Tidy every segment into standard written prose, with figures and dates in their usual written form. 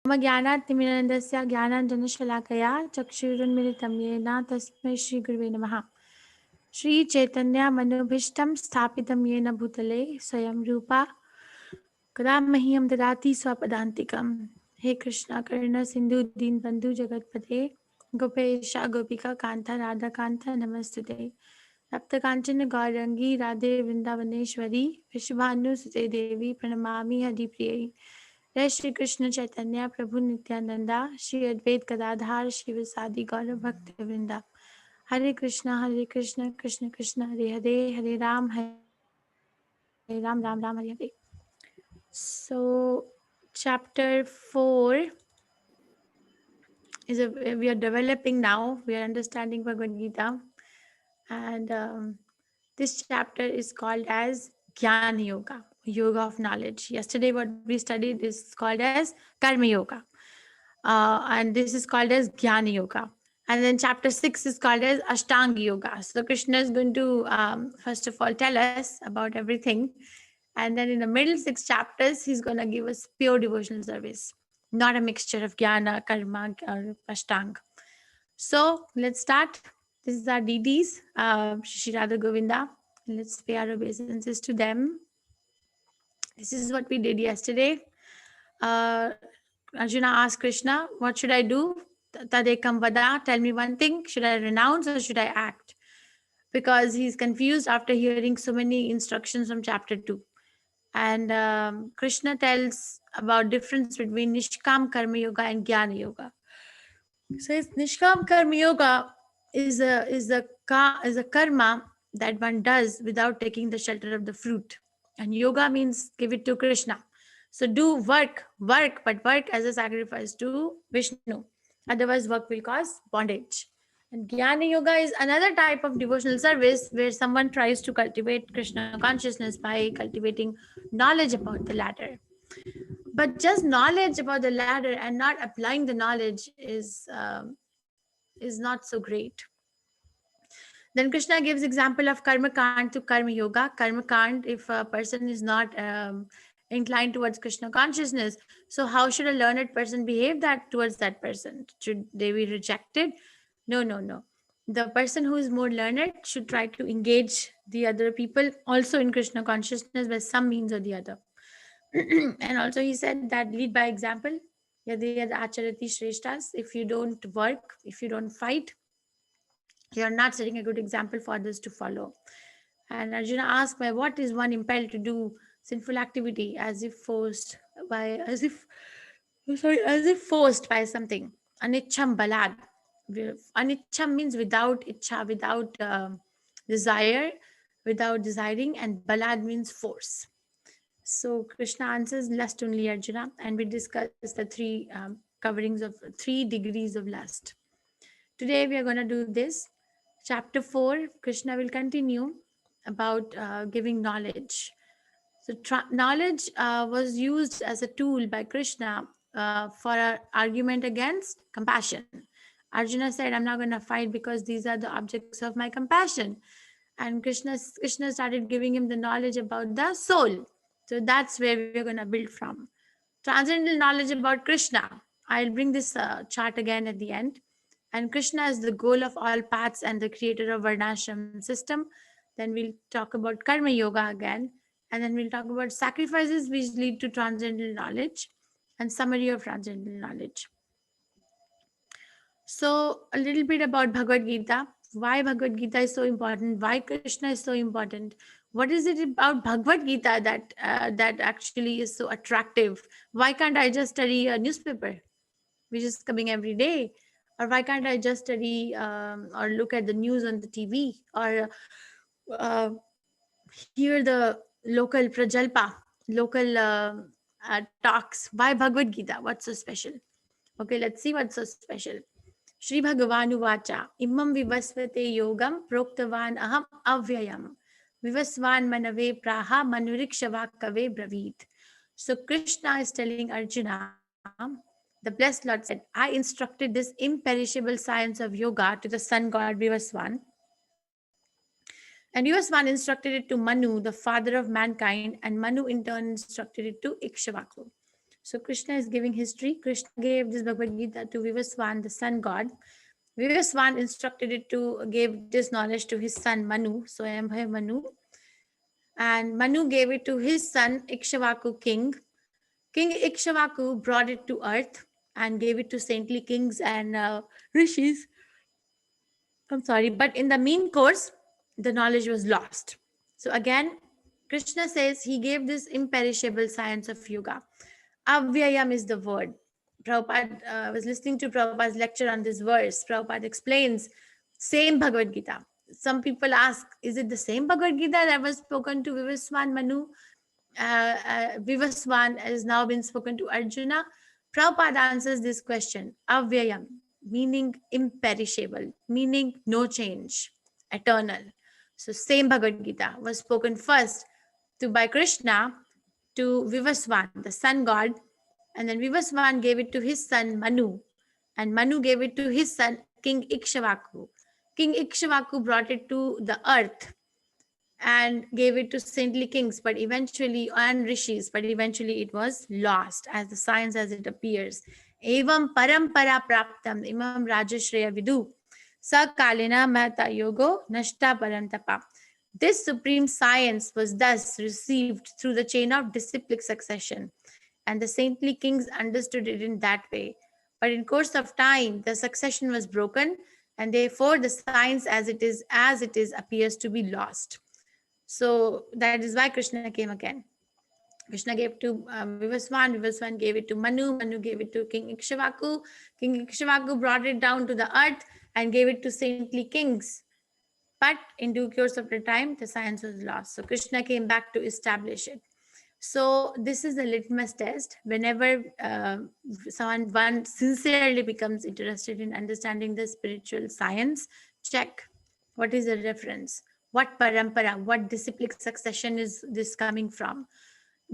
ज्ञानातिमिरन्दस्य ज्ञानाञ्जनशलाकया चक्षुरुन्मिलितं येन तस्मै श्रीगुरुवे नमः। श्रीचैतन्यमनोभीष्टं स्थापितं येन भूतले स्वयं रूपा कदा मह्यं ददाति स्वपदान्तिकं। हे कृष्ण करुणा सिन्धु दीनबन्धु जगत्पते गोपेश गोपिका कान्ता राधाकान्ता नमस्तुते। तप्तकाञ्चन गौरङ्गी राधे वृन्दावनेश्वरी विश्वभानुसुते देवी प्रणमामि हरिप्रियै। जय श्री कृष्ण चैतन्य प्रभु नित्यानंदा श्री अद्वैत गदाधार शिवसादि गौर भक्त वृंदा। हरे Krishna Krishna Krishna Hare Hare Hare Ram Ram Ram Hare Hare. So chapter 4 is we are developing now. We are understanding Bhagavad Gita, and this chapter is called as Jnana Yoga, Yoga of Knowledge. Yesterday, what we studied is called as Karma Yoga, and this is called as Jnana Yoga. And then chapter 6 is called as Ashtanga Yoga. So Krishna is going to first of all tell us about everything, and then in the middle 6 chapters, he's going to give us pure devotional service, not a mixture of Jnana, Karma, or Ashtanga. So let's start. This is our deities, Shri Radha Govinda. Let's pay our obeisances to them. This is what we did yesterday. Arjuna asked Krishna, what should I do? Tadekam vada, tell me one thing. Should I renounce or should I act? Because he's confused after hearing so many instructions from chapter 2. And Krishna tells about difference between Nishkam Karma Yoga and Jnana Yoga. Says Nishkam Karma Yoga is a karma that one does without taking the shelter of the fruit. And yoga means give it to Krishna. So do work, but work as a sacrifice to Vishnu. Otherwise, work will cause bondage. And Jnana Yoga is another type of devotional service where someone tries to cultivate Krishna consciousness by cultivating knowledge about the latter. But just knowledge about the ladder and not applying the knowledge is not so great. Then Krishna gives example of karma kand to karma yoga. Karma kand, if a person is not inclined towards Krishna consciousness, so how should a learned person behave that towards that person? Should they be rejected? No. The person who is more learned should try to engage the other people also in Krishna consciousness by some means or the other. And also he said that lead by example. Yadi yad acharati shreshtas. If you don't work, if you don't fight, you are not setting a good example for others to follow. And Arjuna asked, by what is one impelled to do sinful activity as if forced as if forced by something? Anicham balad. Anicham means without ichha, without desire, without desiring, and balad means force. So Krishna answers lust only, Arjuna, and we discuss the three coverings of 3 degrees of lust. Today we are going to do this. Chapter 4, Krishna will continue about giving knowledge. So knowledge was used as a tool by Krishna for an argument against compassion. Arjuna said, I'm not going to fight because these are the objects of my compassion. And Krishna started giving him the knowledge about the soul. So that's where we're going to build from. Transcendental knowledge about Krishna. I'll bring this chart again at the end. And Krishna is the goal of all paths and the creator of Varnashram system. Then we'll talk about Karma Yoga again. And then we'll talk about sacrifices which lead to transcendental knowledge and summary of transcendental knowledge. So a little bit about Bhagavad Gita. Why Bhagavad Gita is so important? Why Krishna is so important? What is it about Bhagavad Gita that actually is so attractive? Why can't I just study a newspaper, which is coming every day? Or why can't I just study or look at the news on the TV or uh, hear the local prajalpa, local talks? Why Bhagavad Gita? What's so special? Okay, let's see what's so special. Shri Bhagavanu Vacha Imam Vivasvate Yogam Proktavan Aham Avyayam Vivasvan Manave Praha Manurikshava Bravit. So Krishna is telling Arjuna, the blessed Lord said, I instructed this imperishable science of yoga to the sun god Vivasvan. And Vivasvan instructed it to Manu, the father of mankind, and Manu in turn instructed it to Ikshvaku. So Krishna is giving history. Krishna gave this Bhagavad Gita to Vivaswan, the sun god. Vivaswan instructed it to give this knowledge to his son Manu. So I am Manu. And Manu gave it to his son Ikshvaku king. King Ikshvaku brought it to earth and gave it to saintly kings and rishis. I'm sorry, but in the mean course, the knowledge was lost. So again, Krishna says he gave this imperishable science of yoga. Avyayam is the word. Prabhupada was listening to Prabhupada's lecture on this verse. Prabhupada explains same Bhagavad Gita. Some people ask, is it the same Bhagavad Gita that was spoken to Vivaswan Manu? Vivaswan has now been spoken to Arjuna. Prabhupada answers this question, Avyayam, meaning imperishable, meaning no change, eternal. So same Bhagavad Gita was spoken first by Krishna to Vivaswan, the sun god, and then Vivaswan gave it to his son Manu, and Manu gave it to his son King Ikshvaku. King Ikshvaku brought it to the earth and gave it to saintly kings, but eventually, and rishis, but eventually it was lost as the science as it appears. Evam parampara praptam imam rajashreya vidu sakalina mata yogo nashta parantapa. This supreme science was thus received through the chain of disciplic succession, and the saintly kings understood it in that way. But in course of time, the succession was broken, and therefore the science as it is appears to be lost. So that is why Krishna came again. Krishna gave to Vivaswan, Vivaswan gave it to Manu, Manu gave it to King Ikshvaku, King Ikshvaku brought it down to the earth and gave it to saintly kings. But in due course of the time, the science was lost. So Krishna came back to establish it. So this is a litmus test. Whenever one sincerely becomes interested in understanding the spiritual science, check what is the reference, what parampara, what disciplic succession is this coming from.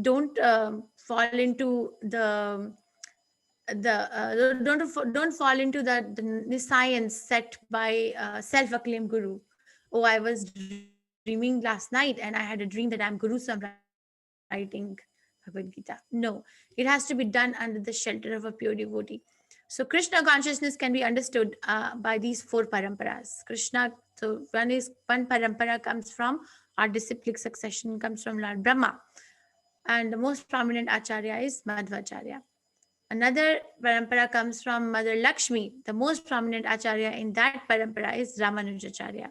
Don't fall into don't fall into the science set by self-acclaimed guru. Oh, I was dreaming last night and I had a dream that I'm guru, so I'm writing Bhagavad Gita. No, it has to be done under the shelter of a pure devotee. So Krishna consciousness can be understood by these four paramparas. Krishna, so one parampara comes from, our disciplic succession comes from Lord Brahma, and the most prominent acharya is Madhvacharya. Another parampara comes from Mother Lakshmi. The most prominent acharya in that parampara is Ramanujacharya.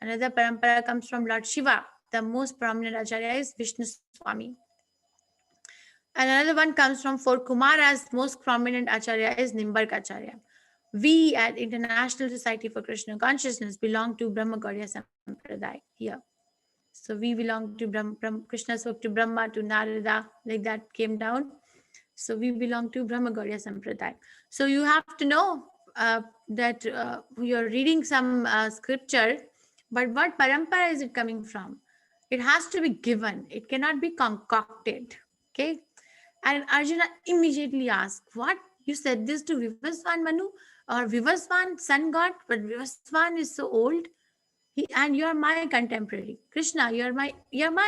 Another parampara comes from Lord Shiva. The most prominent acharya is Vishnu Swami. And another one comes from four Kumaras. Most prominent acharya is Nimbark Acharya. We at International Society for Krishna Consciousness belong to Brahma Gauriya Sampradaya here. So we belong to Krishna spoke to Brahma, to Narada, like that came down. So we belong to Brahma Gauriya Sampradaya. So you have to know that you're reading some scripture, but what parampara is it coming from? It has to be given. It cannot be concocted. Okay. And Arjuna immediately asked, what? You said this to Vivaswan Manu or Vivaswan sun god, but Vivaswan is so old. And you are my contemporary. Krishna, you're my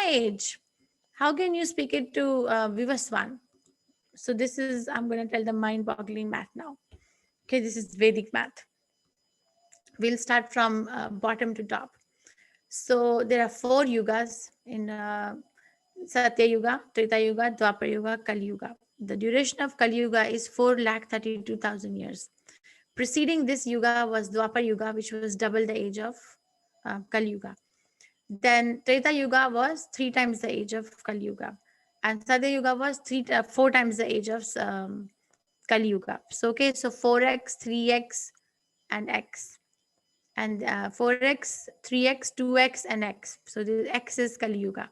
age. How can you speak it to Vivaswan? So this is, I'm going to tell the mind-boggling math now. Okay, this is Vedic math. We'll start from bottom to top. So there are four yugas in Satya Yuga, Treta Yuga, Dwapar Yuga, Kali Yuga. The duration of Kali Yuga is 4,32,000 years. Preceding this Yuga was Dwapar Yuga, which was double the age of Kali Yuga. Then Treta Yuga was 3 times the age of Kali Yuga. And Satya Yuga was 4 times the age of Kali Yuga. So, okay, so 4x, 3x, and x. And 4x, 3x, 2x, and x. So, the x is Kali Yuga.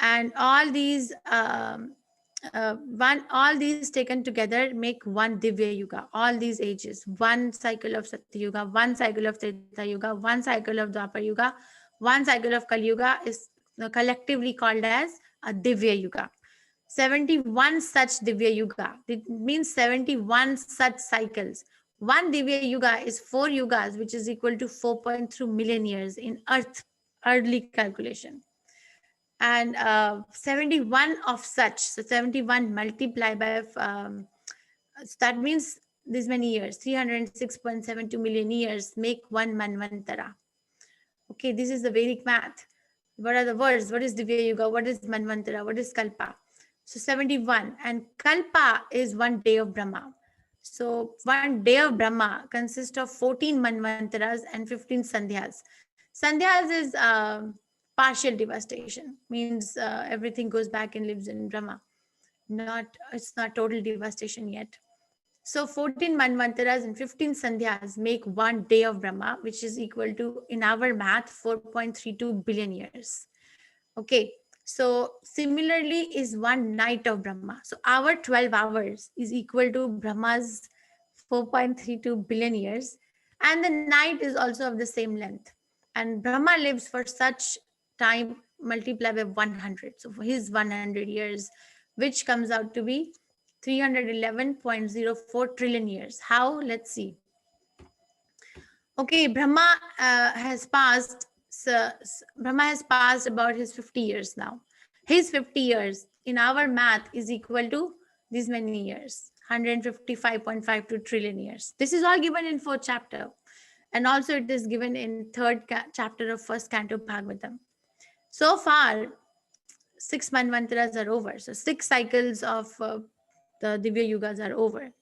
And all these taken together make one Divya Yuga. All these ages, one cycle of Satya Yuga, one cycle of Treta Yuga, one cycle of Dwapar Yuga, one cycle of Kali Yuga is collectively called as a Divya Yuga. 71 such Divya Yuga. It means 71 such cycles. One Divya Yuga is 4 yugas, which is equal to 4.3 million years in earthly calculation. And 71 of such, so 71 multiplied by so that means this many years, 306.72 million years make one manvantara. Okay, this is the Vedic math. What are the words? What is Divya Yuga? What is manvantara? What is kalpa? So 71, and kalpa is one day of Brahma. So one day of Brahma consists of 14 manvantaras and 15 sandhyas. Sandhyas is partial devastation, means everything goes back and lives in Brahma. It's not total devastation yet. So 14 manvantaras and 15 sandhyas make one day of Brahma, which is equal to, in our math, 4.32 billion years. Okay, so similarly is one night of Brahma. So our 12 hours is equal to Brahma's 4.32 billion years. And the night is also of the same length. And Brahma lives for such time multiplied by 100. So for his 100 years, which comes out to be 311.04 trillion years. How? Let's see. Okay, Brahma has passed. Brahma has passed about his 50 years now. His 50 years in our math is equal to these many years, 155.52 trillion years. This is all given in fourth chapter, and also it is given in third chapter of first canto Bhagavatam. So far, 6 manvantaras are over. So 6 cycles of the Divya Yugas are over,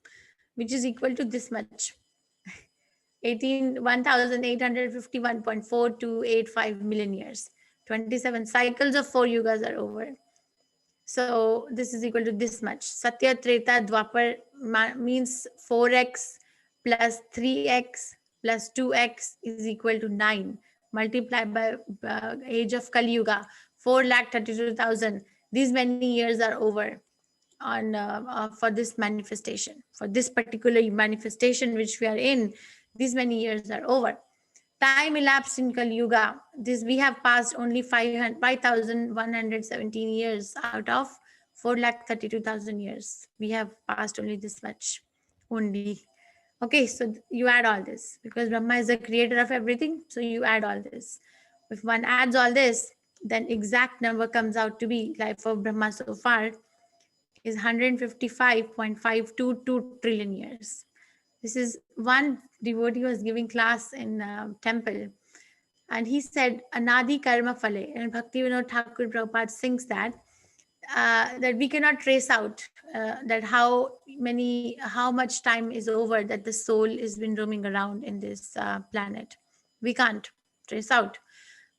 which is equal to this much. 1851.4285 million years. 27 cycles of 4 yugas are over. So this is equal to this much. Satya, Treta, Dwapar means 4x plus 3x plus 2x is equal to 9. Multiplied by age of Kali Yuga, 4,32,000. These many years are over on for this manifestation, for this particular manifestation which we are in. These many years are over. Time elapsed in Kali Yuga, this we have passed only 5,117 years out of 4,32,000 years. We have passed only this much only. Okay, so you add all this because Brahma is the creator of everything. So you add all this. If one adds all this, then exact number comes out to be life of Brahma so far is 155.522 trillion years. This is one devotee was giving class in temple, and he said Anadi Karma Phale, and Bhaktivedanta Thakur Prabhupada sings that we cannot trace out that how much time is over that the soul has been roaming around in this planet. We can't trace out.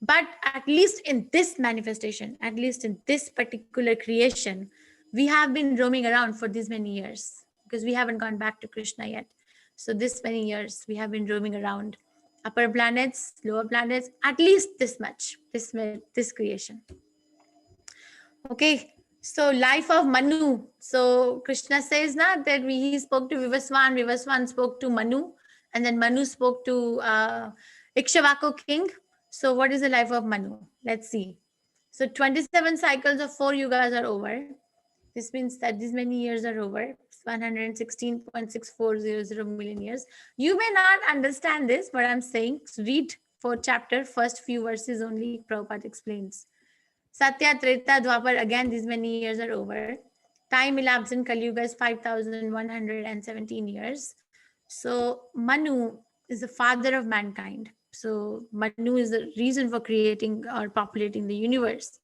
But at least in this manifestation, at least in this particular creation, we have been roaming around for these many years because we haven't gone back to Krishna yet. So this many years we have been roaming around upper planets, lower planets, at least this much, this creation. Okay, so life of Manu. So Krishna says that he spoke to Vivaswan spoke to Manu, and then Manu spoke to Ikshvaku king. So what is the life of Manu? Let's see. So 27 cycles of 4 yugas are over. This means that these many years are over. 116.6400 million years. You may not understand this, but I'm saying read 4th chapter, first few verses only. Prabhupada explains. Satya, Treta, Dwapar, again these many years are over. Time elapsed in Kali Yuga is 5,117 years. So Manu is the father of mankind. So Manu is the reason for creating or populating the universe.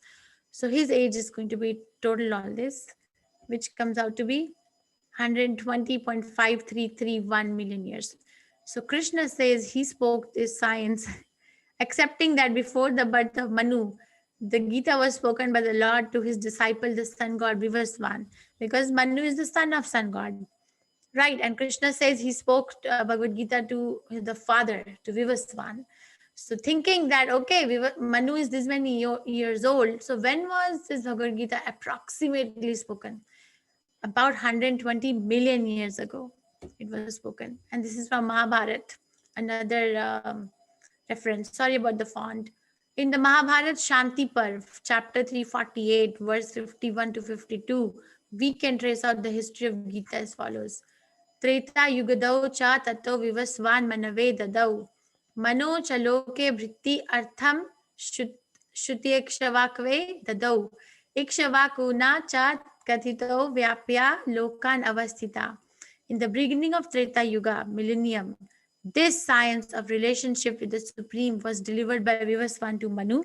So his age is going to be total all this, which comes out to be 120.5331 million years. So Krishna says he spoke this science, accepting that before the birth of Manu, the Gita was spoken by the Lord to his disciple, the sun god Vivaswan, because Manu is the son of sun god. Right, and Krishna says he spoke Bhagavad Gita to the father, to Vivaswan. So thinking that, okay, Manu is this many years old. So when was this Bhagavad Gita approximately spoken? About 120 million years ago, it was spoken. And this is from Mahabharata, another reference. Sorry about the font. In the Mahabharata Shanti Parv, chapter 348, verse 51 to 52, we can trace out the history of Gita as follows. Treta yugadau cha tato vivasvan manave dadau. Mano chaloke vritti artham Shruti Ikshvakve Dadau Ikshvakuna cha Kathito Vyapya Lokan Avasthita. In the beginning of Treta Yuga, millennium, this science of relationship with the Supreme was delivered by Vivaswan to Manu.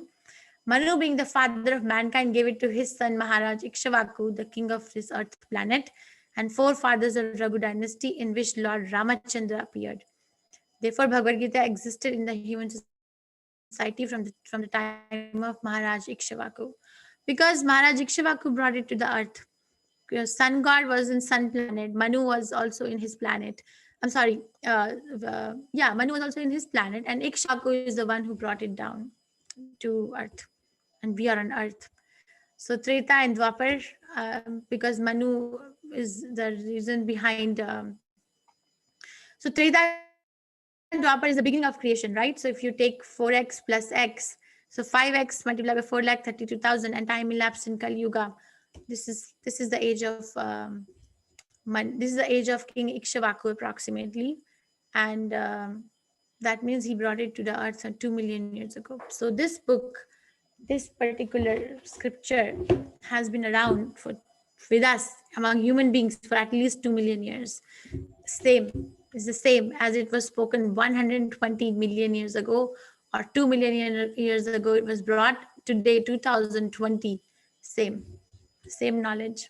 Manu, being the father of mankind, gave it to his son Maharaj Ikshvaku, the king of this earth planet, and forefathers of Raghu dynasty, in which Lord Ramachandra appeared. Therefore, Bhagavad Gita existed in the human society from the time of Maharaj Ikshvaku. Because Maharaj Ikshvaku brought it to the earth. Sun God was in sun planet. Manu was also in his planet. I'm sorry. Manu was also in his planet, and Ikshvaku is the one who brought it down to earth, and we are on earth. So Treta and Dwapar, because Manu is the reason behind. So Treta and Dwapar is the beginning of creation, right? So if you take 4x plus x, so 5x multiplied by 4,32,000, and time elapsed in Kali Yuga. This is the age of this is the age of King Ikshvaku approximately, and that means he brought it to the earth 2 million years ago. So this book, this particular scripture, has been around with us among human beings for at least 2 million years. Same is the same as it was spoken 120 million years ago, or 2 million years ago it was brought. Today 2020, same knowledge.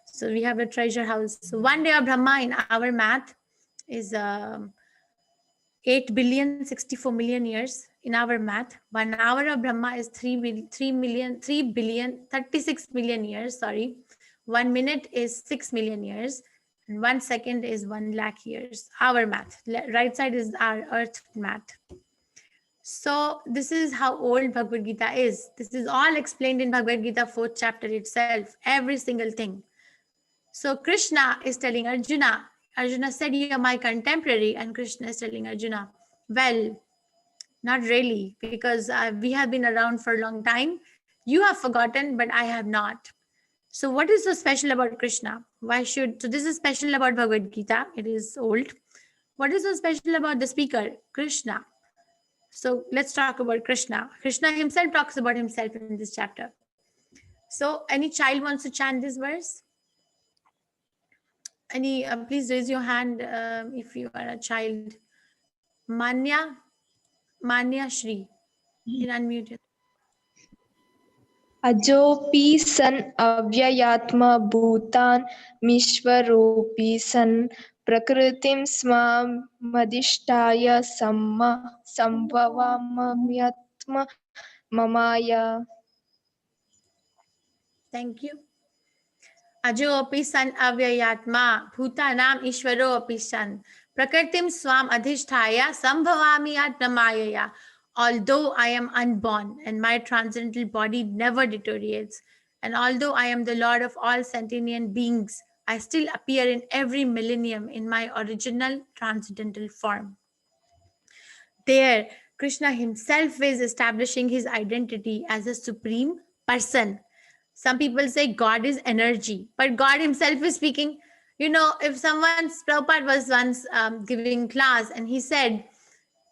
So we have a treasure house. So 1 day of Brahma in our math is 8 billion 64 million years in our math. 1 hour of Brahma is 3 billion 36 million years. Sorry, 1 minute is 6 million years, and 1 second is 1 lakh years. Our math. Right side is our earth math. So this is how old Bhagavad Gita is. This is all explained in Bhagavad Gita 4th chapter itself. Every single thing. So Krishna is telling Arjuna. Arjuna said, "You are my contemporary," and Krishna is telling Arjuna, "Well, not really, because we have been around for a long time. You have forgotten, but I have not." So what is so special about Krishna? So this is special about Bhagavad Gita. It is old. What is so special about the speaker? Krishna. So let's talk about Krishna. Krishna himself talks about himself in this chapter. So any child wants to chant this verse? Please raise your hand if you are a child. Manya Shri. You can unmute it. अजोपि सन् अव्ययात्मा भूतान् मीश्वरोऽपि सन् प्रकृतिं स्वामधिष्ठाय सम्भवाम्यत्म ममाया. Thank you. Ajo api san avyayatma bhutanam ishvaro api san prakritim swam adhishthaya sambhavami atmamayaya. Although I am unborn and my transcendental body never deteriorates, and although I am the Lord of all sentient beings, I still appear in every millennium in my original transcendental form. There, Krishna himself is establishing his identity as a supreme person. Some people say God is energy, but God himself is speaking. If Prabhupada was once giving class, and he said,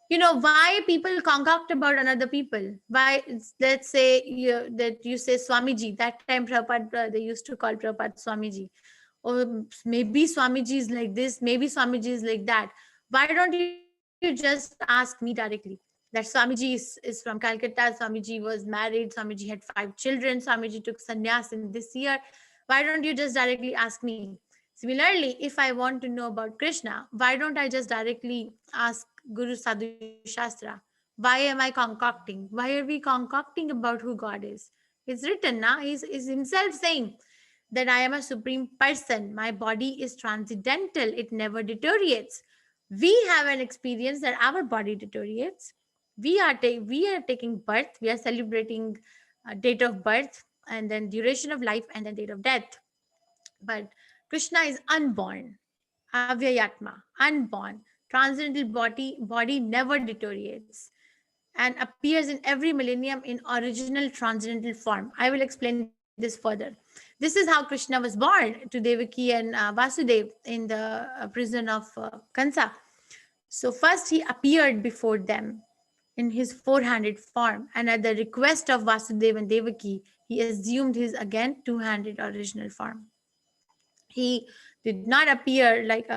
why people concoct about another people? Why, let's say that you say Swamiji. That time Prabhupada, they used to call Prabhupada Swamiji. Or maybe Swamiji is like this, maybe Swamiji is like that. Why don't you just ask me directly that Swamiji is from Calcutta, Swamiji was married, Swamiji had 5 children, Swamiji took sannyas in this year. Why don't you just directly ask me? Similarly, if I want to know about Krishna, why don't I just directly ask Guru Sadhu Shastra? Why am I concocting? Why are we concocting about who God is? It's written now. He's himself saying that I am a supreme person. My body is transcendental. It never deteriorates. We have an experience that our body deteriorates. We are taking birth. We are celebrating date of birth, and then duration of life, and then date of death. But Krishna is unborn, avyayatma, unborn. Transcendental body never deteriorates and appears in every millennium in original transcendental form. I will explain this further. This is how Krishna was born to Devaki and Vasudev in the prison of Kansa. So first he appeared before them in his four-handed form, and at the request of Vasudeva and Devaki, he assumed his again two-handed original form. He did not appear like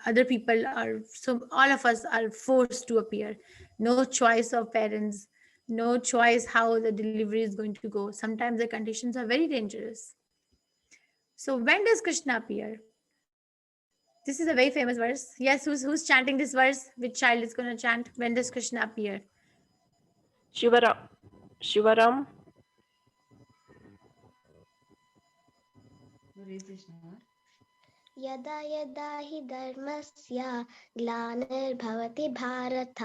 other people are. So all of us are forced to appear. No choice of parents, no choice how the delivery is going to go. Sometimes the conditions are very dangerous. So when does Krishna appear? This is a very famous verse. Yes, who's chanting this verse? Which child is going to chant? When does Krishna appear? Shivaram. Shivaram. यदा यदा हि धर्मस्य ग्लानिर्भवति भारत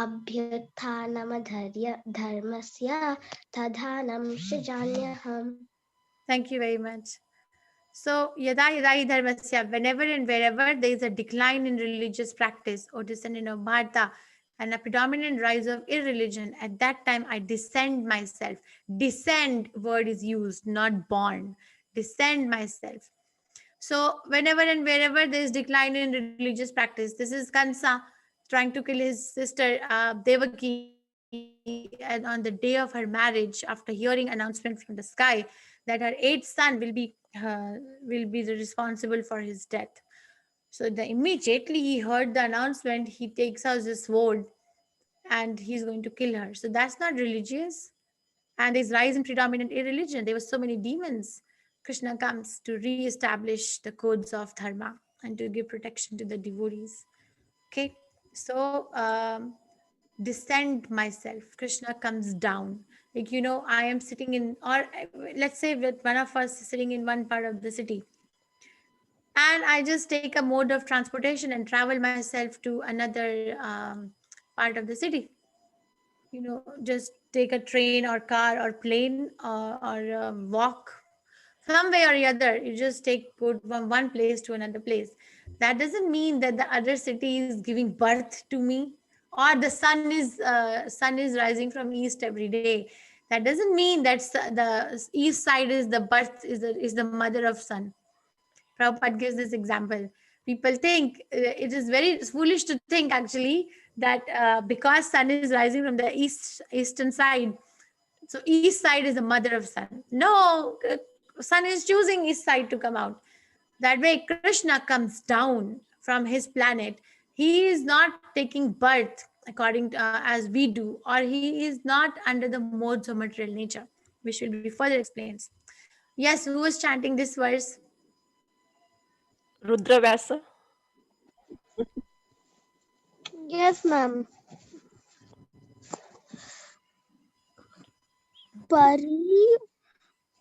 अभ्युत्थानमधर्य धर्मस्य तदानीं सृजाम्यहम्. Thank you very much. So, yada yada hi dharmasya, whenever and wherever there is a decline in religious practice or descendant of Bharata and a predominant rise of irreligion, at that time I descend myself. Descend word is used, not born. Descend myself. So, whenever and wherever there is decline in religious practice, this is Kansa trying to kill his sister Devaki, and on the day of her marriage, after hearing announcement from the sky that her eighth son will be responsible for his death. So immediately he heard the announcement, he takes out his sword and he's going to kill her. So that's not religious. And there's rise in predominant irreligion. There were so many demons. Krishna comes to re-establish the codes of dharma and to give protection to the devotees. Okay, so descend myself. Krishna comes down. Like, I am sitting in, or let's say that one of us is sitting in one part of the city, and I just take a mode of transportation and travel myself to another part of the city. Just take a train or car or plane or walk some way or the other. You just go from one place to another place. That doesn't mean that the other city is giving birth to me, or the sun is rising from east every day. That doesn't mean that the east side is the birth, is the mother of sun. Prabhupada gives this example. People think it is very foolish to think actually that because sun is rising from the eastern side, so east side is the mother of sun. No, sun is choosing east side to come out. That way, Krishna comes down from his planet. He is not taking birth according to, as we do, or he is not under the modes of material nature, which will be further explained. Yes, who was chanting this verse? Rudravyasa. Yes, ma'am.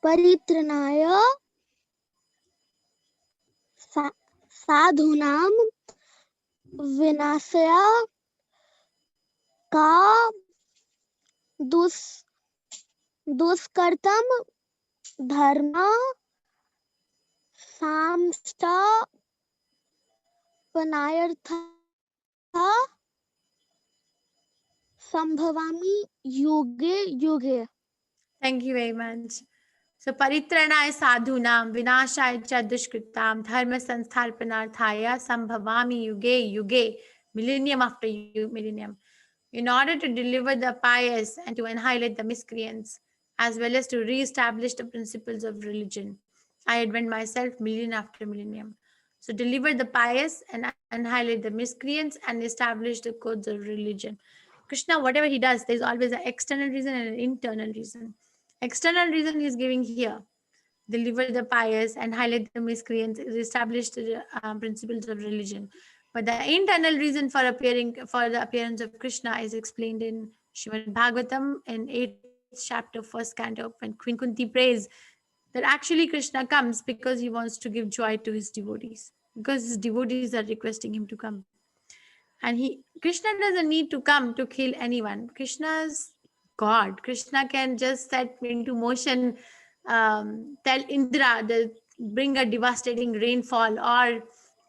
परित्रणाय साधूनां विनाशाय का दुष्कृतं धर्म संस्थापनार्थं संभवामि युगे युगे. Thank you very much. So, paritranaya sadhunam vinashaya cha dushkritam dharma sanstharpanarthaya sambhavami yuge yuge, millennium after millennium, in order to deliver the pious and to annihilate the miscreants, as well as to re-establish the principles of religion. I advent myself million after millennium. So deliver the pious and annihilate the miscreants and establish the codes of religion. Krishna, whatever he does, there's always an external reason and an internal reason. External reason he's giving here: deliver the pious and highlight the miscreants, establish the principles of religion. But the internal reason for the appearance of Krishna is explained in Srimad Bhagavatam in 8th chapter, 1st canto, when Queen Kunti prays that actually Krishna comes because he wants to give joy to his devotees, because his devotees are requesting him to come. And Krishna doesn't need to come to kill anyone. Krishna's God. Krishna can just set into motion, tell Indra, bring a devastating rainfall, or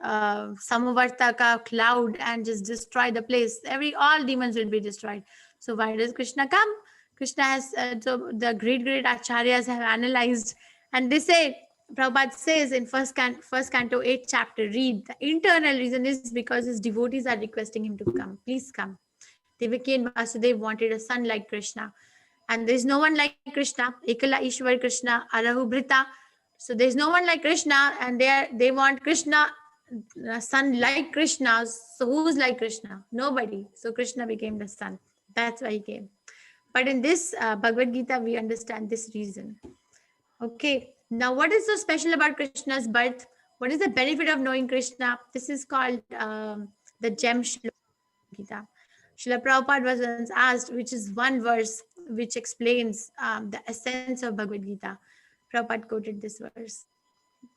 Samavartaka cloud, and just destroy the place. All demons will be destroyed. So why does Krishna come? Krishna has, so the great acharyas have analyzed, and they say, Prabhupada says in first canto, 8th chapter, read, the internal reason is because his devotees are requesting him to come. Please come. Devaki and Vasudev wanted a son like Krishna. And there's no one like Krishna. Ekala Ishwar Krishna, Arahu Brita. So there's no one like Krishna, and they want Krishna, a son like Krishna. So who's like Krishna? Nobody. So Krishna became the son. That's why he came. But in this Bhagavad Gita, we understand this reason. Okay. Now, what is so special about Krishna's birth? What is the benefit of knowing Krishna? This is called the gem shloka Gita. Srila Prabhupada was once asked, which is one verse which explains the essence of Bhagavad Gita. Prabhupada quoted this verse,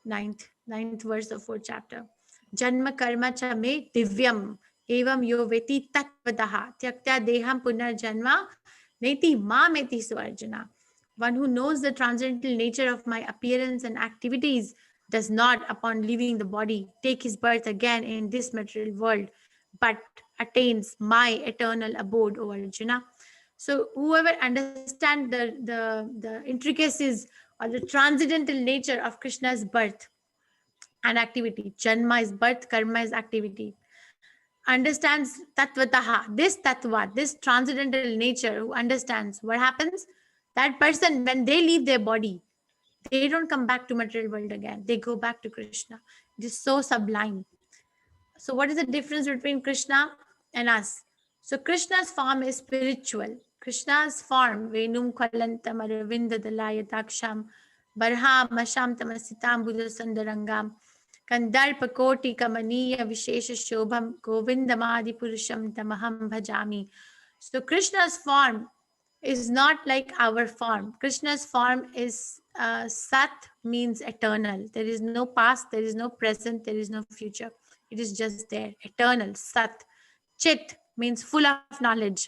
ninth verse of 4th chapter. Janma karma cha me divyam evam yo veti tatvataha tyaktya deham punar janma neti ma meti swarjana. One who knows the transcendental nature of my appearance and activities does not, upon leaving the body, take his birth again in this material world, but attains my eternal abode, O Arjuna. So whoever understands the intricacies or the transcendental nature of Krishna's birth and activity, Janma is birth, Karma is activity, understands Tatvataha, this Tattva, this transcendental nature, who understands what happens, that person, when they leave their body, they don't come back to material world again. They go back to Krishna. It is so sublime. So what is the difference between Krishna and us? So Krishna's form is spiritual. Krishna's form, Venum Kwalantam Aravinda Dalayataksham, Barha Masham Tamasitam Buddha Sandarangam, Kandarpa Koti Kamaniya Vishesha Shobham, Govindamadi Purusham Tamaham Bhajami. So Krishna's form is not like our form. Krishna's form is Sat, means eternal. There is no past, there is no present, there is no future. It is just there, eternal, Sat. Chit means full of knowledge.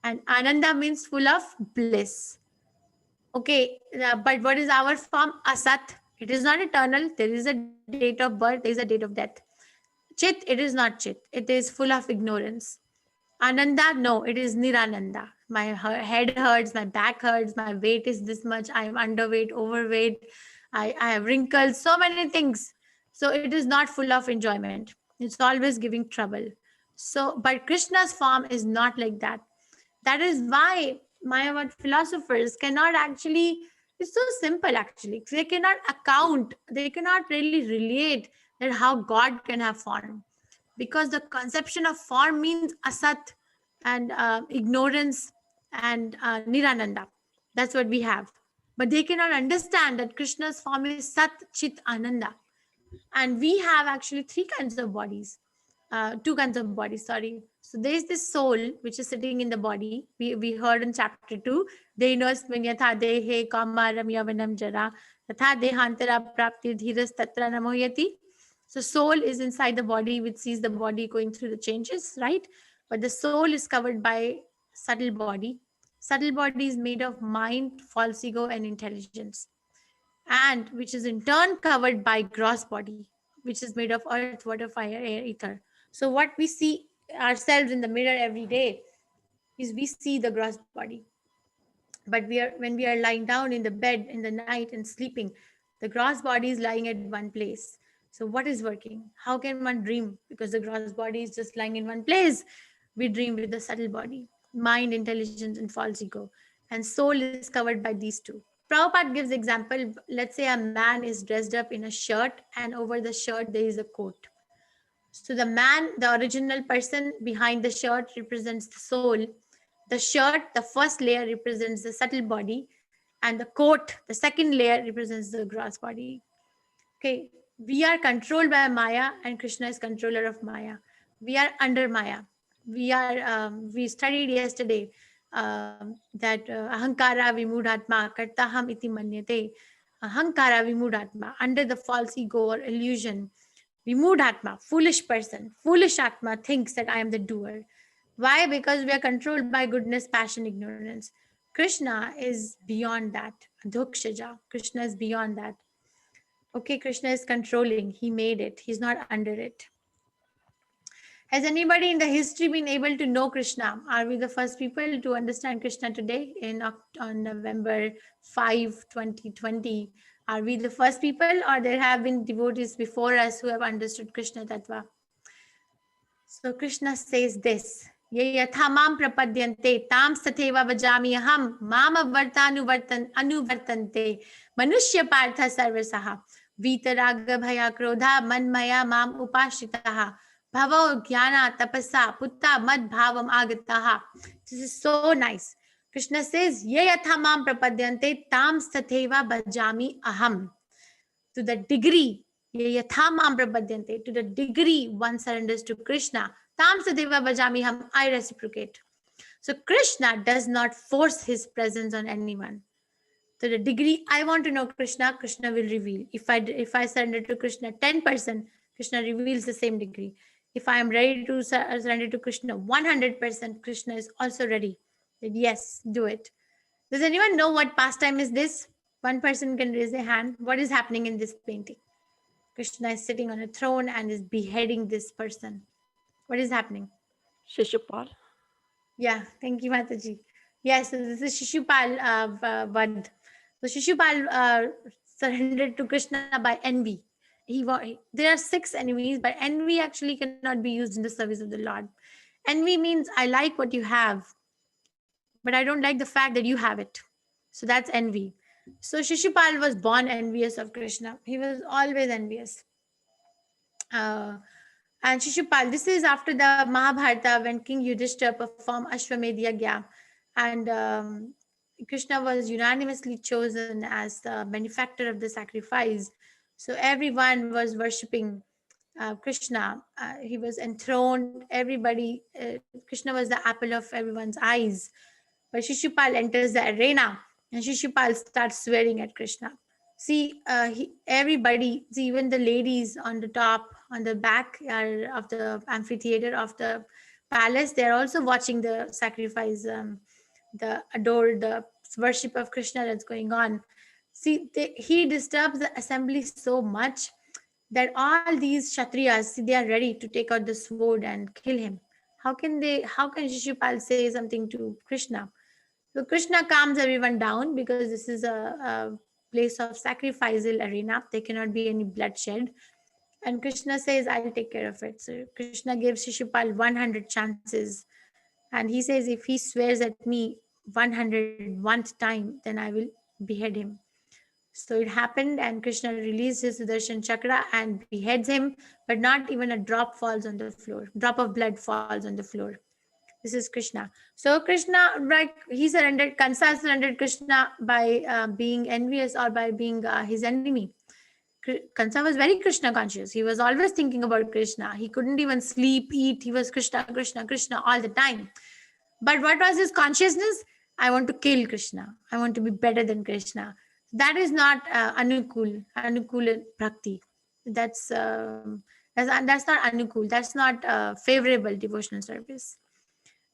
And Ananda means full of bliss. Okay, but what is our form? Asat. It is not eternal. There is a date of birth, there is a date of death. Chit, it is not Chit. It is full of ignorance. Ananda, no, it is Nirananda. My head hurts, my back hurts, my weight is this much, I am underweight, overweight, I have wrinkles, so many things. So it is not full of enjoyment. It's always giving trouble. So, but Krishna's form is not like that. That is why Mayavad philosophers cannot actually, it's so simple actually. They cannot account, they cannot really relate that how God can have form. Because the conception of form means asat and ignorance and nirananda. That's what we have. But they cannot understand that Krishna's form is sat, chit, ananda. And we have actually three kinds of bodies. Two kinds of bodies, sorry. So there's this soul which is sitting in the body. We heard in chapter 2, Denos Vinyatha Dehe Kamaram Yavanam Jara Tatha Dehantara Prapti Dhiras Tatra Namoyati. So soul is inside the body, which sees the body going through the changes, right? But the soul is covered by subtle body. Subtle body is made of mind, false ego, and intelligence, and which is in turn covered by gross body, which is made of earth, water, fire, air, ether. So what we see ourselves in the mirror every day is we see the gross body. But when we are lying down in the bed in the night and sleeping, the gross body is lying at one place. So what is working? How can one dream? Because the gross body is just lying in one place. We dream with the subtle body, mind, intelligence, and false ego. And soul is covered by these two. Prabhupada gives example. Let's say a man is dressed up in a shirt, and over the shirt there is a coat. So the man, the original person behind the shirt, represents the soul. The shirt, the first layer, represents the subtle body, and the coat, the second layer, represents the gross body. Okay, we are controlled by Maya, and Krishna is controller of Maya. We are under Maya. We studied yesterday that ahankara vimudhatma kartaham iti manyate. Ahankara vimudhatma, under the false ego or illusion. Vimudhatma, foolish person, foolish atma thinks that I am the doer. Why? Because we are controlled by goodness, passion, ignorance. Krishna is beyond that. Adhokshaja. Krishna is beyond that. Okay, Krishna is controlling. He made it. He's not under it. Has anybody in the history been able to know Krishna? Are we the first people to understand Krishna today on November 5, 2020? Are we the first people, or there have been devotees before us who have understood Krishna Tattva? So Krishna says this, Ye yatha mam prapadyante tam satheva vajami aham mam anuvartante manushya partha sarvasaha vitaraga bhaya krodha manmaya mam upashitaha bhavo jnana tapasa putta mad bhavam agataha. This is so nice. Krishna says, Ye yatha mam prapadyante tam satheva bhajami aham. To the degree, ye yatha mam prapadyante, to the degree one surrenders to Krishna, tam satheva bhajami aham, I reciprocate. So Krishna does not force his presence on anyone. To the degree I want to know Krishna, Krishna will reveal. If I surrender to Krishna 10%, Krishna reveals the same degree. If I am ready to surrender to Krishna 100%, Krishna is also ready. That yes, do it. Does anyone know what pastime is this? One person can raise their hand. What is happening in this painting? Krishna is sitting on a throne and is beheading this person. What is happening? Shishupal. Yeah, thank you, Mataji. Yes, so this is Shishupal Vad. So Shishupal surrendered to Krishna by envy. There are 6 enemies, but envy actually cannot be used in the service of the Lord. Envy means I like what you have, but I don't like the fact that you have it. So that's envy. So Shishupal was born envious of Krishna. He was always envious. Uh, and Shishupal, this is after the Mahabharata when King Yudhishthira performed Ashwamedh Yagya. And Krishna was unanimously chosen as the benefactor of the sacrifice. So everyone was worshipping Krishna. He was enthroned. Everybody, Krishna was the apple of everyone's eyes. But Shishupal enters the arena and Shishupal starts swearing at Krishna. See, everybody, see, even the ladies on the top, on the back of the amphitheater of the palace, they're also watching the sacrifice, the worship of Krishna that's going on. See, he disturbs the assembly so much that all these Kshatriyas, see, they are ready to take out the sword and kill him. How can Shishupal say something to Krishna? So Krishna calms everyone down because this is a place of sacrificial arena. There cannot be any bloodshed. And Krishna says, I'll take care of it. So Krishna gives Shishupal 100 chances. And he says, if he swears at me 101th time, then I will behead him. So it happened, and Krishna released his Sudarshan Chakra and beheads him, but not even a drop falls on the floor. Drop of blood falls on the floor. This is Krishna. So Krishna, like he surrendered, Kansa surrendered Krishna by being envious or by being his enemy. Kansa was very Krishna conscious. He was always thinking about Krishna. He couldn't even sleep, eat. He was Krishna, Krishna, Krishna all the time. But what was his consciousness? I want to kill Krishna. I want to be better than Krishna. That is not anukul bhakti. That's not anukul. That's not favorable devotional service.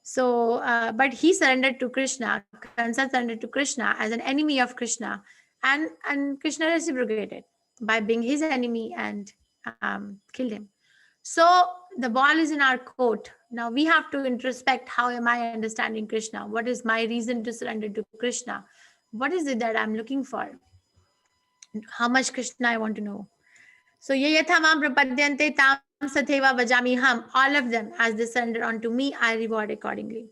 So, but he surrendered to Krishna. Kansa surrendered to Krishna as an enemy of Krishna, and Krishna reciprocated by being his enemy and killed him. So the ball is in our court. Now we have to introspect. How am I understanding Krishna? What is my reason to surrender to Krishna? What is it that I'm looking for? How much Krishna I want to know? So ye yatha mam prapadyante tam satheva vajami ham. All of them, as they surrender unto me, I reward accordingly.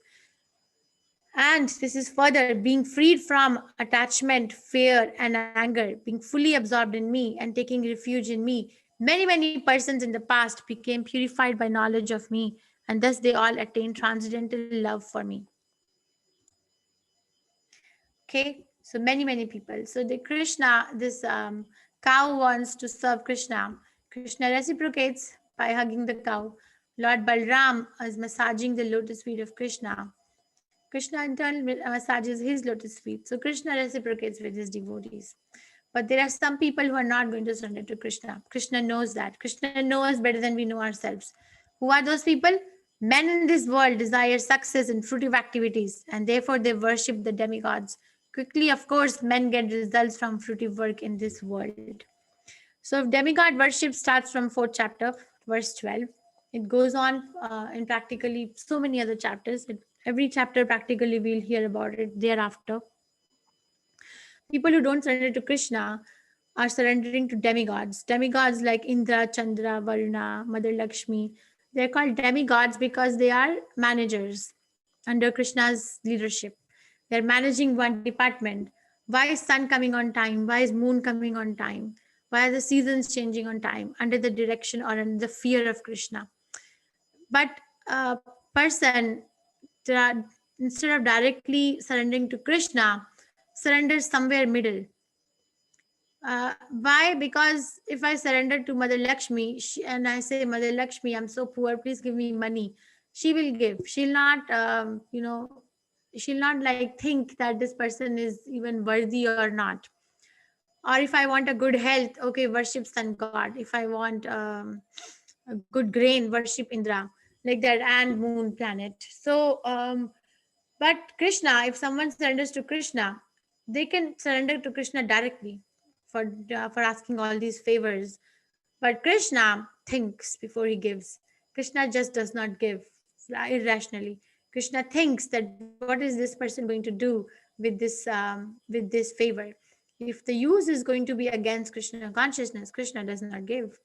And this is further being freed from attachment, fear, and anger, being fully absorbed in me and taking refuge in me. Many persons in the past became purified by knowledge of me, and thus they all attained transcendental love for me. Okay, so many people. So the Krishna, this cow wants to serve Krishna. Krishna reciprocates by hugging the cow. Lord Balram is massaging the lotus feet of Krishna. Krishna in turn massages his lotus feet. So Krishna reciprocates with his devotees. But there are some people who are not going to surrender to Krishna. Krishna knows that. Krishna knows us better than we know ourselves. Who are those people? Men in this world desire success in fruitive activities, and therefore they worship the demigods. Quickly, of course, men get results from fruitive work in this world. So if demigod worship starts from 4th chapter, verse 12, it goes on in practically so many other chapters. Every chapter practically we'll hear about it thereafter. People who don't surrender to Krishna are surrendering to demigods. Demigods like Indra, Chandra, Varuna, Mother Lakshmi. They're called demigods because they are managers under Krishna's leadership. They're managing one department. Why is sun coming on time? Why is moon coming on time? Why are the seasons changing on time? Under the direction or under the fear of Krishna. But a person, instead of directly surrendering to Krishna, surrenders somewhere middle. Why? Because if I surrender to Mother Lakshmi and I say, Mother Lakshmi, I'm so poor, please give me money, she will give. She'll not, she'll not like think that this person is even worthy or not. Or if I want a good health, okay, worship sun god. If I want a good grain, worship Indra, like that, and moon planet. So, but Krishna, if someone surrenders to Krishna, they can surrender to Krishna directly for asking all these favors. But Krishna thinks before he gives. Krishna just does not give irrationally. Krishna thinks that what is this person going to do with this favor. If the use is going to be against Krishna consciousness, Krishna does not give.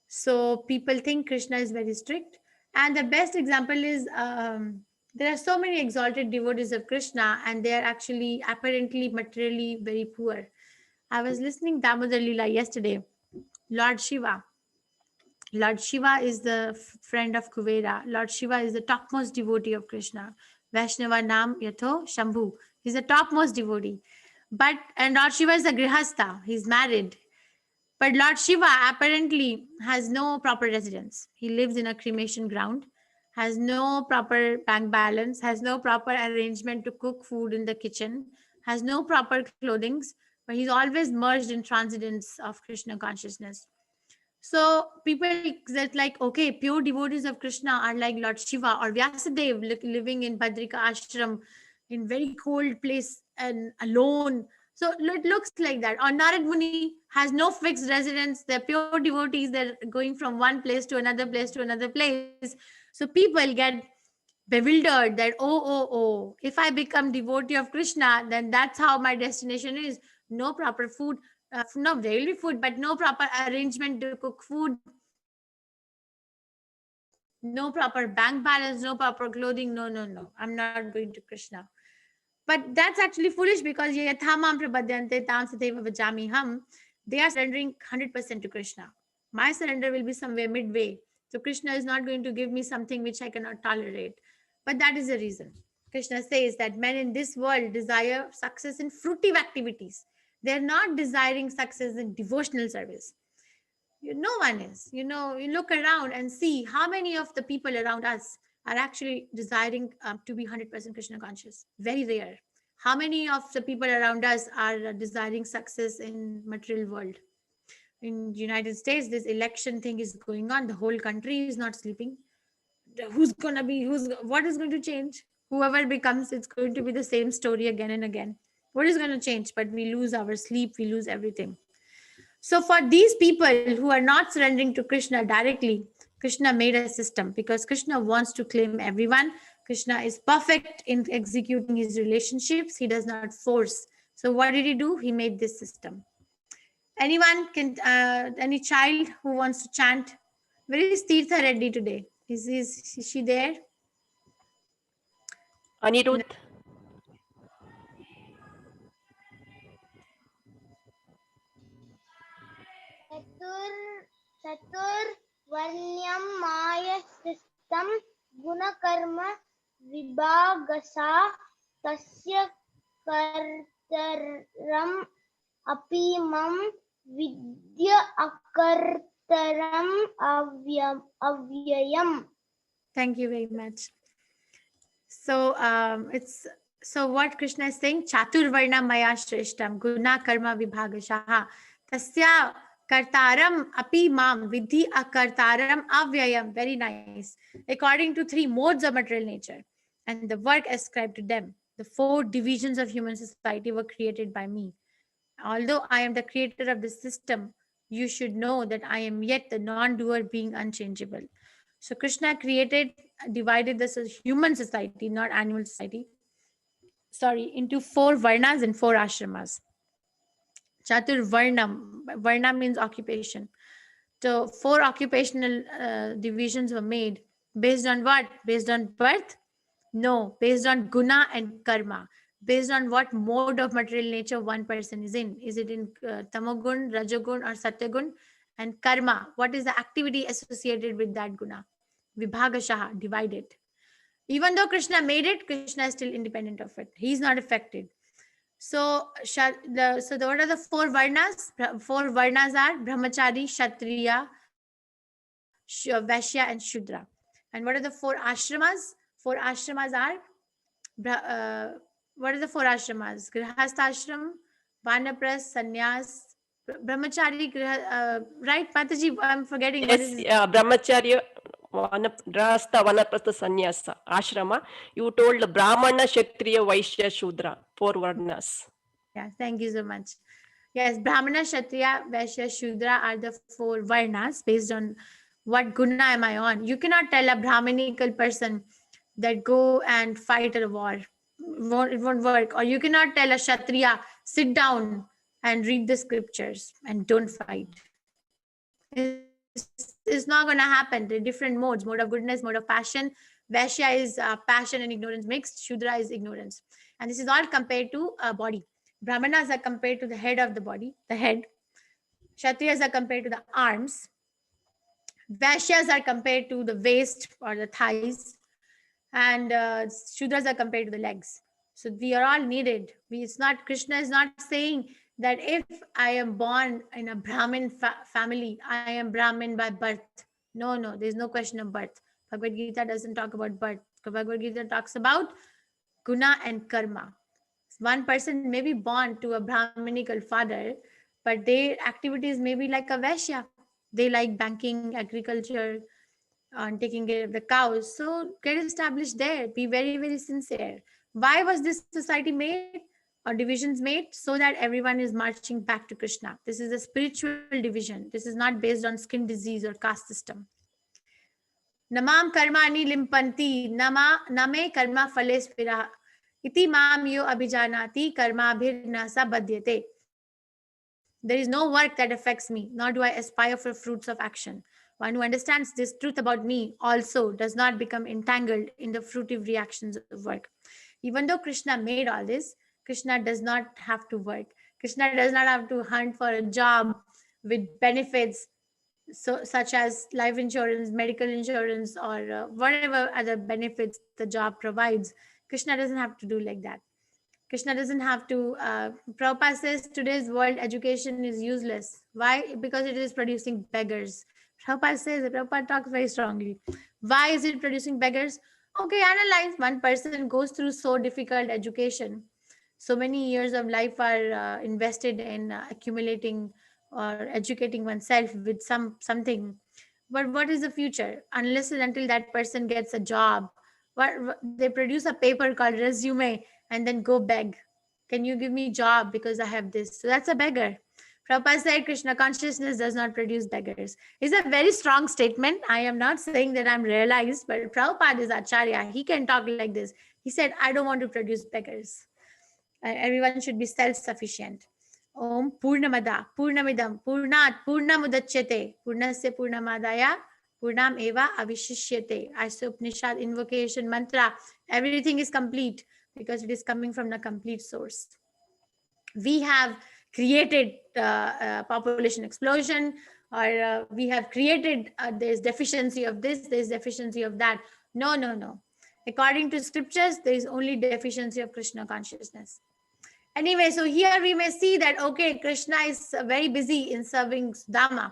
So people think Krishna is very strict. And the best example is there are so many exalted devotees of Krishna, and they are actually apparently materially very poor. I was listening Damodar Lila yesterday. Lord Shiva. Lord Shiva is the friend of Kuvera. Lord Shiva is the topmost devotee of Krishna. Vaishnava Nam Yatho Shambhu. He's the topmost devotee. And Lord Shiva is a grihastha. He's married. But Lord Shiva apparently has no proper residence. He lives in a cremation ground, has no proper bank balance, has no proper arrangement to cook food in the kitchen, has no proper clothing, but he's always merged in transcendence of Krishna consciousness. So people that like, okay, pure devotees of Krishna are like Lord Shiva or Vyasadev living in Badrika ashram in very cold place and alone. So it looks like that. Or Narad Muni has no fixed residence. They're pure devotees. They're going from one place to another place to another place. So people get bewildered that, if I become devotee of Krishna, then that's how my destination is. No proper food. No, there will be food, but no proper arrangement to cook food. No proper bank balance, no proper clothing. No. I'm not going to Krishna. But that's actually foolish because yathamam prabhadyante tam sateva vajami ham. They are surrendering 100% to Krishna. My surrender will be somewhere midway. So Krishna is not going to give me something which I cannot tolerate. But that is the reason. Krishna says that men in this world desire success in fruitive activities. They're not desiring success in devotional service. No one is. You look around and see how many of the people around us are actually desiring to be 100% Krishna conscious. Very rare. How many of the people around us are desiring success in material world? In United States, this election thing is going on. The whole country is not sleeping. What is going to change? Whoever becomes, it's going to be the same story again and again. What is going to change? But we lose our sleep, we lose everything. So for these people who are not surrendering to Krishna directly, Krishna made a system because Krishna wants to claim everyone. Krishna is perfect in executing his relationships. He does not force. So what did he do? He made this system. Any child who wants to chant? Where is Tirtha Reddy today? Is she there? Anirudh. चतुर्वर्ण्यं मायसिस्तं गुणकर्म विभागसा तस्य कर्तरम् अपि मम विद्य अकर्तरम् अव्ययम्. Thank you very much. So what Krishna is saying, Chaturvarna Maya Shreshtam Guna Karma Vibhagashaha Tasya Kartaram Api Mam Vidhi Akartaram Avyayam. Very nice. According to 3 modes of material nature and the work ascribed to them, the 4 divisions of human society were created by me. Although I am the creator of the system, you should know that I am yet the non-doer being unchangeable. So Krishna divided this human society, not animal society, into 4 varnas and 4 ashramas. Chatur Varna means occupation. So 4 occupational divisions were made. Based on what? Based on birth? No, based on guna and karma. Based on what mode of material nature one person is in. Is it in tamogun, rajagun, or satyagun? And karma, what is the activity associated with that guna? Vibhagashaha, divided. Even though Krishna made it, Krishna is still independent of it. He is not affected. So, what are the 4 varnas? 4 varnas are brahmachari, kshatriya, vaishya, and shudra. And what are the 4 ashramas? 4 ashramas are what are the 4 ashramas? Grihastha ashram, Vanapras, Sannyas, Brahmachari, right? Mataji, I'm forgetting. What Yes, is it? Brahmacharya, Grahastha, Vanaprastha, Sannyasa, Ashrama. You told Brahmana, Kshatriya, Vaishya, Shudra, 4 varnas. Yeah, thank you so much. Yes, Brahmana, Kshatriya, Vaishya, Shudra are the 4 varnas based on what guna am I on. You cannot tell a Brahminical person that go and fight a war. It won't work. Or you cannot tell a Kshatriya, sit down and read the scriptures and don't fight. It's not going to happen. There are different modes: mode of goodness, mode of passion. Vaishya is passion and ignorance mixed. Shudra is ignorance. And this is all compared to a body. Brahmanas are compared to the head of the body, the head. Kshatriyas are compared to the arms. Vaishyas are compared to the waist or the thighs. And Shudras are compared to the legs. So we are all needed. Krishna is not saying that if I am born in a Brahmin family, I am Brahmin by birth. No, there's no question of birth. Bhagavad Gita doesn't talk about birth. Bhagavad Gita talks about guna and karma. One person may be born to a Brahminical father, but their activities may be like a Vaishya. They like banking, agriculture, on taking care of the cows. So get established there. Be very, very sincere. Why was this society made or divisions made? So that everyone is marching back to Krishna. This is a spiritual division. This is not based on skin disease or caste system. Namam karmani limpanti, name karma phale spira. Iti mam yo abhijanati karma bhirna sa badyate. There is no work that affects me, nor do I aspire for fruits of action. One who understands this truth about me also does not become entangled in the fruitive reactions of work. Even though Krishna made all this, Krishna does not have to work. Krishna does not have to hunt for a job with benefits such as life insurance, medical insurance, or whatever other benefits the job provides. Krishna doesn't have to do like that. Krishna doesn't have to. Prabhupada says today's world education is useless. Why? Because it is producing beggars. Prabhupada says that. Prabhupada talks very strongly. Why is it producing beggars? Okay, analyze. One person goes through so difficult education. So many years of life are invested in accumulating or educating oneself with something. But what is the future? Unless and until that person gets a job, they produce a paper called resume and then go beg. Can you give me job because I have this? So that's a beggar. Prabhupada said Krishna consciousness does not produce beggars. It's a very strong statement. I am not saying that I'm realized, but Prabhupada is Acharya. He can talk like this. He said, I don't want to produce beggars. Everyone should be self-sufficient. Om Purnamada, Purnamidam, Purnat, Purnamudachyate, Purnasya Purnamadaya, Purnam Eva Avishishyate. Isopnishad invocation mantra. Everything is complete because it is coming from a complete source. We have created population explosion, or we have created there's deficiency of this, there's deficiency of that. No. According to scriptures, there is only deficiency of Krishna consciousness. Anyway, so here we may see that, okay, Krishna is very busy in serving Sudama.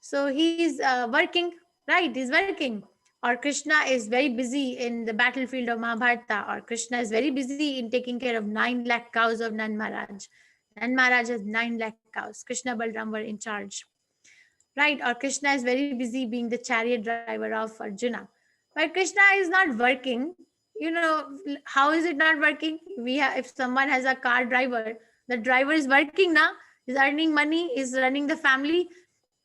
So he's working, right? He's working. Or Krishna is very busy in the battlefield of Mahabharata. Or Krishna is very busy in taking care of 9 lakh cows of Nand Maharaj. Nand Maharaj has 9 lakh cows. Krishna Balram were in charge. Right? Or Krishna is very busy being the chariot driver of Arjuna. But Krishna is not working. How is it not working? If someone has a car driver, the driver is working now, is earning money, is running the family,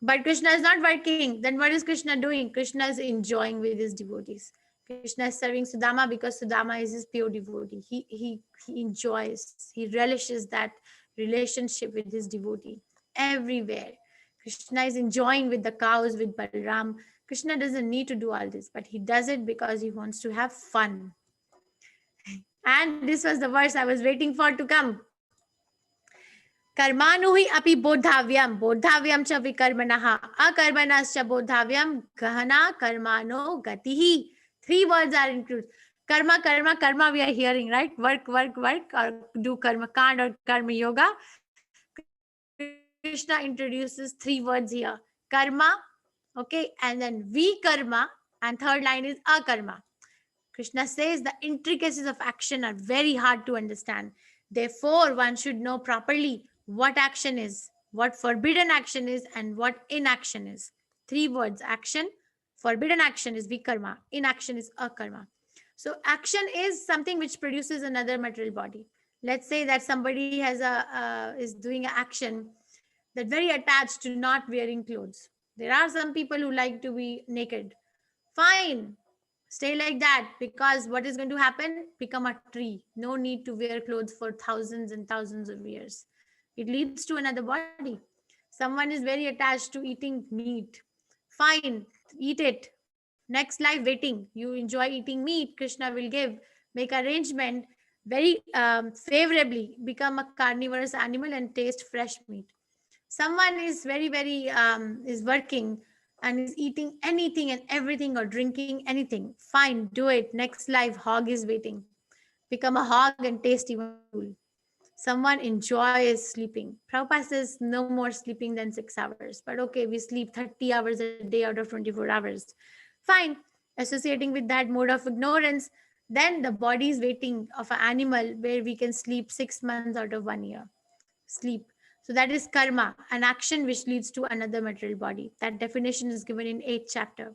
but Krishna is not working. Then what is Krishna doing? Krishna is enjoying with his devotees. Krishna is serving Sudama because Sudama is his pure devotee. He enjoys, he relishes that relationship with his devotee everywhere. Krishna is enjoying with the cows, with Balaram. Krishna doesn't need to do all this, but he does it because he wants to have fun. And this was the verse I was waiting for to come. Karmanu hi api bodhavyam, bodhavyam cha vikarmanaha, akarmanascha bodhavyam, gahana karmano gatihi. Three words are included. Karma, karma, karma we are hearing, right? Work, work, work, or do karma kand or karma yoga. Krishna introduces three words here. Karma, okay, and then vikarma, and third line is akarma. Krishna says the intricacies of action are very hard to understand. Therefore, one should know properly what action is, what forbidden action is, and what inaction is. Three words: action, forbidden action is vikarma, inaction is akarma. So, action is something which produces another material body. Let's say that somebody has is doing an action that very attached to not wearing clothes. There are some people who like to be naked. Fine, stay like that, because what is going to happen? Become a tree. No need to wear clothes for thousands and thousands of years. It leads to another body. Someone is very attached to eating meat. Fine, eat it. Next life waiting. You enjoy eating meat. Krishna will give, make arrangement very favorably, become a carnivorous animal and taste fresh meat. Someone is very is working and is eating anything and everything or drinking anything. Fine, do it. Next life, hog is waiting. Become a hog and taste even stool. Someone enjoys sleeping. Prabhupada says no more sleeping than 6 hours. But okay, we sleep 30 hours a day out of 24 hours. Fine. Associating with that mode of ignorance, then the body is waiting of an animal where we can sleep 6 months out of 1 year. Sleep. So that is karma, an action which leads to another material body. That definition is given in 8th chapter.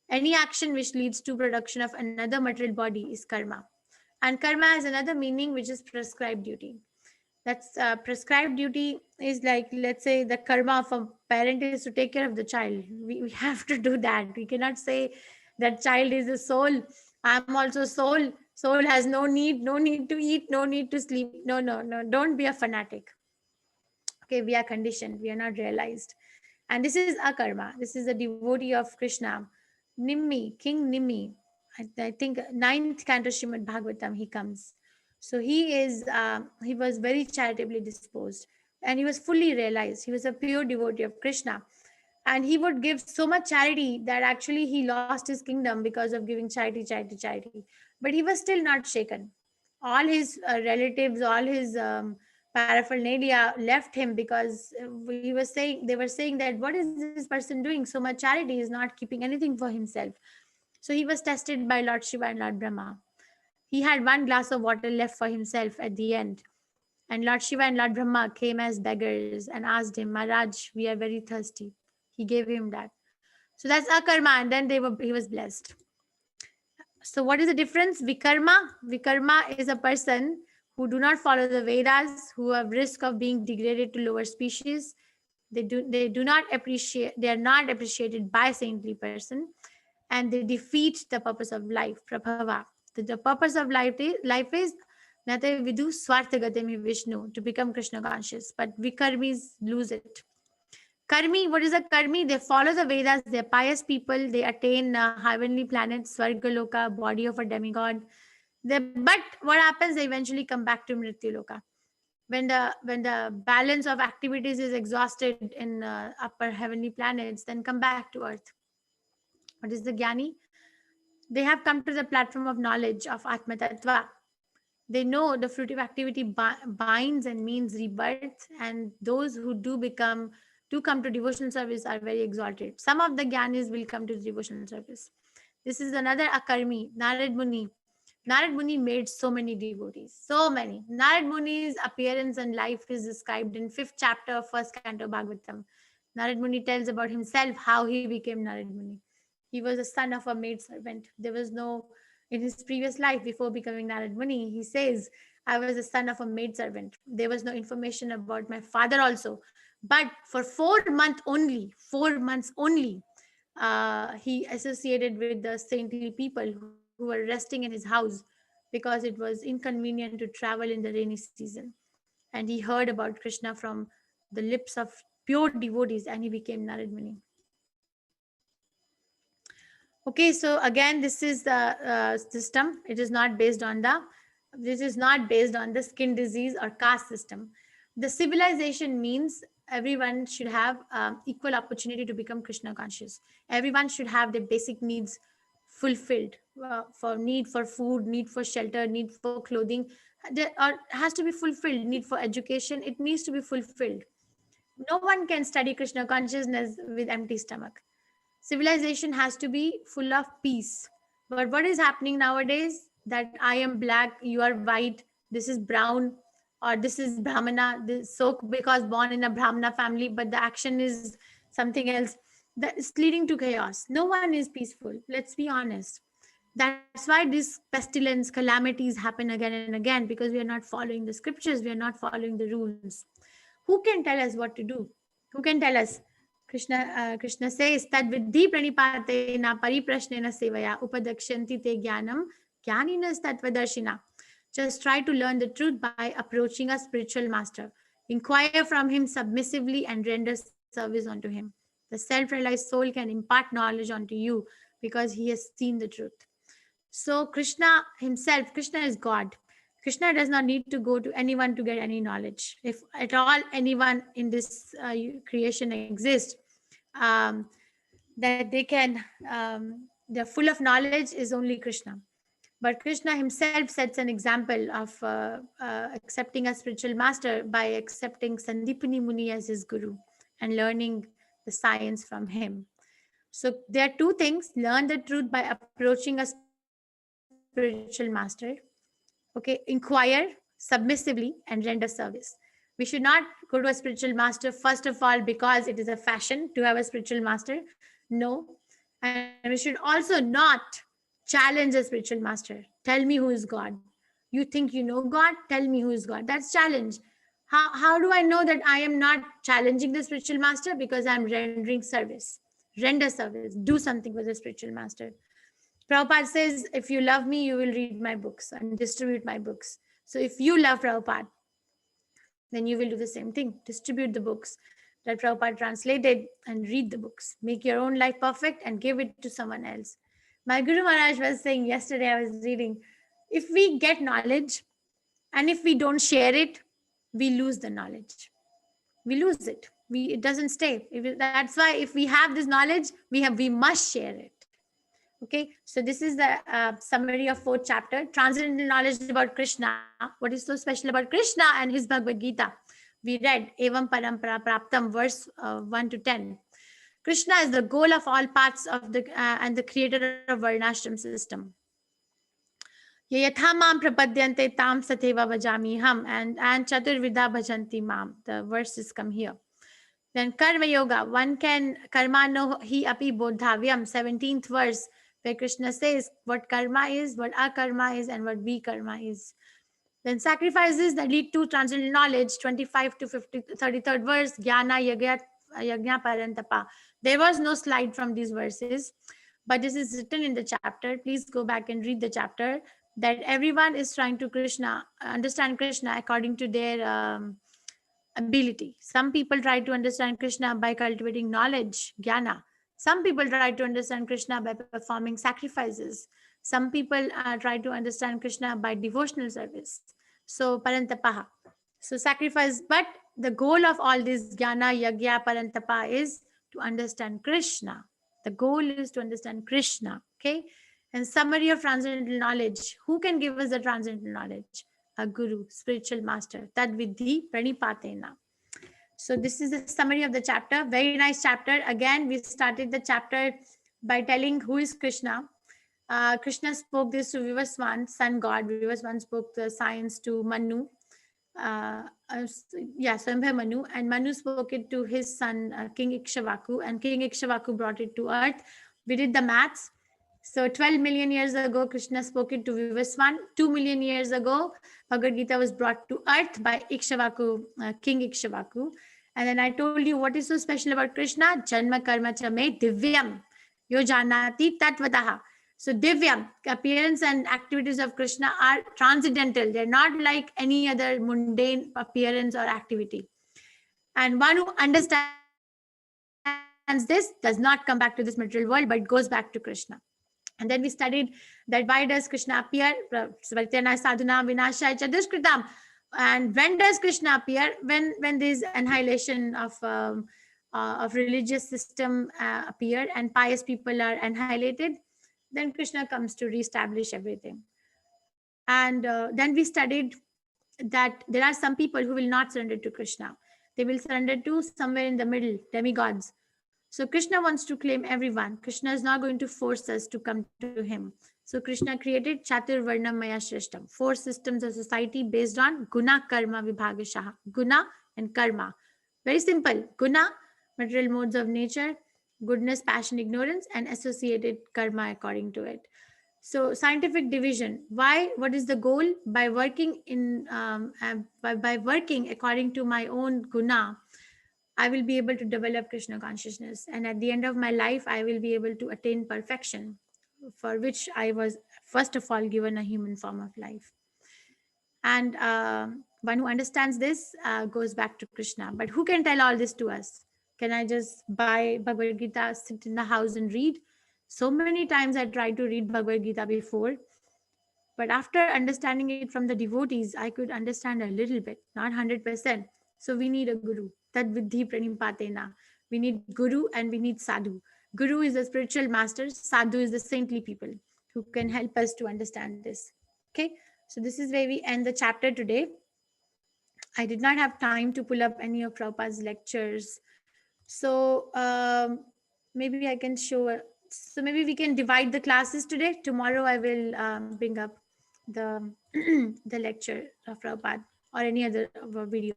Any action which leads to production of another material body is karma. And karma has another meaning, which is prescribed duty. That's prescribed duty is like, let's say the karma of a parent is to take care of the child. We have to do that. We cannot say that child is a soul. I'm also soul. Soul has no need to eat, no need to sleep. No. Don't be a fanatic. Okay, we are conditioned, we are not realized. And this is a karma. This is a devotee of Krishna, Nimmi, King Nimmi. I think 9th canto Srimad Bhagavatam he comes. So he was very charitably disposed, and he was fully realized. He was a pure devotee of Krishna, and he would give so much charity that actually he lost his kingdom because of giving charity. But he was still not shaken. All his relatives, all his paraphernalia left him because they were saying that what is this person doing? So much charity, is not keeping anything for himself. So he was tested by Lord Shiva and Lord Brahma. He had one glass of water left for himself at the end. And Lord Shiva and Lord Brahma came as beggars and asked him, Maharaj, we are very thirsty. He gave him that. So that's akarma, and then he was blessed. So what is the difference? Vikarma is a person who do not follow the Vedas, who have risk of being degraded to lower species. They do not appreciate, they are not appreciated by saintly person, and they defeat the purpose of life, prabhava. The purpose of life is Nate vidu swarthagatami Vishnu, to become Krishna conscious, but Vikarmis lose it. Karmi, what is a Karmi? They follow the Vedas, they're pious people, they attain heavenly planets, Svargaloka, body of a demigod. But what happens? They eventually come back to Mrityuloka. When the balance of activities is exhausted in upper heavenly planets, then come back to earth. What is the Jnani? They have come to the platform of knowledge of Atma Tattva. They know the fruitive activity binds and means rebirth, and those who do come to devotional service are very exalted. Some of the Jnanis will come to devotional service. This is another Akarmi, Narad Muni. Narad Muni made so many devotees, so many. Narad Muni's appearance and life is described in 5th chapter of 1st canto Bhagavatam. Narad Muni tells about himself, how he became Narad Muni. He was a son of a maid servant. There was no, in his previous life before becoming Narad Muni, he says, I was the son of a maid servant. There was no information about my father also. But for 4 months only, 4 months only, he associated with the saintly people who were resting in his house because it was inconvenient to travel in the rainy season. And he heard about Krishna from the lips of pure devotees, and he became Narad Muni. Okay, so again, this is the system. It is not based on the skin disease or caste system. The civilization means everyone should have equal opportunity to become Krishna conscious. Everyone should have their basic needs fulfilled, for need for food, need for shelter, need for clothing. There has to be fulfilled. Need for education, it needs to be fulfilled. No one can study Krishna consciousness with empty stomach. Civilization has to be full of peace. But what is happening nowadays, that I am black, you are white, this is brown, or this is Brahmana, this so because born in a Brahmana family, but the action is something else. That is leading to chaos. No one is peaceful. Let's be honest. That's why these pestilence, calamities happen again and again, because we are not following the scriptures, we are not following the rules. Who can tell us what to do? Who can tell us? Krishna says, Tad vidhi pranipatena pariprashnena sevaya upadakshanti te jnanam jnaninas tattvadarshina. Just try to learn the truth by approaching a spiritual master. Inquire from him submissively and render service unto him. The self-realized soul can impart knowledge onto you because he has seen the truth. So Krishna himself, Krishna is God. Krishna does not need to go to anyone to get any knowledge. If at all anyone in this creation exists, that they can, they're full of knowledge, is only Krishna. But Krishna himself sets an example of accepting a spiritual master by accepting Sandipani Muni as his guru and learning the science from him. So there are two things: learn the truth by approaching a spiritual master. Okay, inquire submissively and render service. We should not go to a spiritual master, first of all, because it is a fashion to have a spiritual master. No. And we should also not challenge a spiritual master. Tell me who is God. You think you know God? Tell me who is God. That's challenge. How do I know that I am not challenging the spiritual master? Because I'm rendering service. Render service. Do something for the spiritual master. Prabhupada says, if you love me, you will read my books and distribute my books. So if you love Prabhupada, then you will do the same thing. Distribute the books that Prabhupada translated and read the books. Make your own life perfect and give it to someone else. My Guru Maharaj was saying yesterday, I was reading, if we get knowledge and if we don't share it, we lose the knowledge. We lose it. It doesn't stay. That's why if we have this knowledge, we must share it. Okay, so this is the summary of 4th chapter, transcendental knowledge about Krishna. What is so special about Krishna and his Bhagavad Gita? We read Evam Parampara Praptam, verse 1 to 10. Krishna is the goal of all paths of the and the creator of Varnashram system. Yatha mam prapadyante tam satheva bhajami ham, and chaturvidha bhajanti mam. The verses come here. Then Karma Yoga, one can karmano hi api bodhavyam, 17th verse, where Krishna says what karma is, what akarma is, and what vikarma is. Then sacrifices that lead to transcendental knowledge, 25 to 33rd verse, Jnana Yagya Parantapa. There was no slide from these verses, but this is written in the chapter. Please go back and read the chapter, that everyone is trying to understand Krishna according to their ability. Some people try to understand Krishna by cultivating knowledge, jnana. Some people try to understand Krishna by performing sacrifices. Some people try to understand Krishna by devotional service. So parantapaha. So sacrifice, but the goal of all this jnana, yagya, parantapa is to understand Krishna. The goal is to understand Krishna. Okay. And summary of transcendental knowledge. Who can give us the transcendental knowledge? A guru, spiritual master. Tad vidhi pranipatena. So this is the summary of the chapter. Very nice chapter. Again, we started the chapter by telling who is Krishna. Krishna spoke this to Vivaswan, sun god. Vivaswan spoke the science to Manu. Swambha Manu. And Manu spoke it to his son, King Ikshvaku. And King Ikshvaku brought it to earth. We did the maths. So 12 million years ago, Krishna spoke it to Vivaswan. 2 million years ago, Bhagavad Gita was brought to earth by Ikshvaku, King Ikshvaku. And then I told you what is so special about Krishna. Janma karma cha me divyam. Yo janati tatvataha. So divyam, appearance and activities of Krishna are transcendental. They're not like any other mundane appearance or activity. And one who understands understands this does not come back to this material world, but goes back to Krishna. And then we studied that why does Krishna appear? Svartana sadhuna vinashaya cha dushkritam. And when does Krishna appear? When there is annihilation of religious system appear and pious people are annihilated, then Krishna comes to reestablish everything. And then we studied that there are some people who will not surrender to Krishna. They will surrender to somewhere in the middle, demigods. So Krishna wants to claim everyone. Krishna is not going to force us to come to him. So Krishna created Chatur Varnam Maya Shrishtam, 4 systems of society based on Guna Karma Vibhagashaha. Guna and Karma. Very simple. Guna, material modes of nature, goodness, passion, ignorance, and associated karma according to it. So scientific division. Why? What is the goal? By working by working according to my own guna, I will be able to develop Krishna consciousness. And at the end of my life, I will be able to attain perfection, for which I was, first of all, given a human form of life. And one who understands this goes back to Krishna. But who can tell all this to us? Can I just buy Bhagavad Gita, sit in the house and read? So many times I tried to read Bhagavad Gita before. But after understanding it from the devotees, I could understand a little bit, not 100%. So we need a guru. Tad vidhi pranipatena. We need guru and we need sadhu. Guru is the spiritual master. Sadhu is the saintly people who can help us to understand this. Okay. So this is where we end the chapter today. I did not have time to pull up any of Prabhupada's lectures. So maybe I can show. So maybe we can divide the classes today. Tomorrow I will bring up the the lecture of Prabhupada or any other video.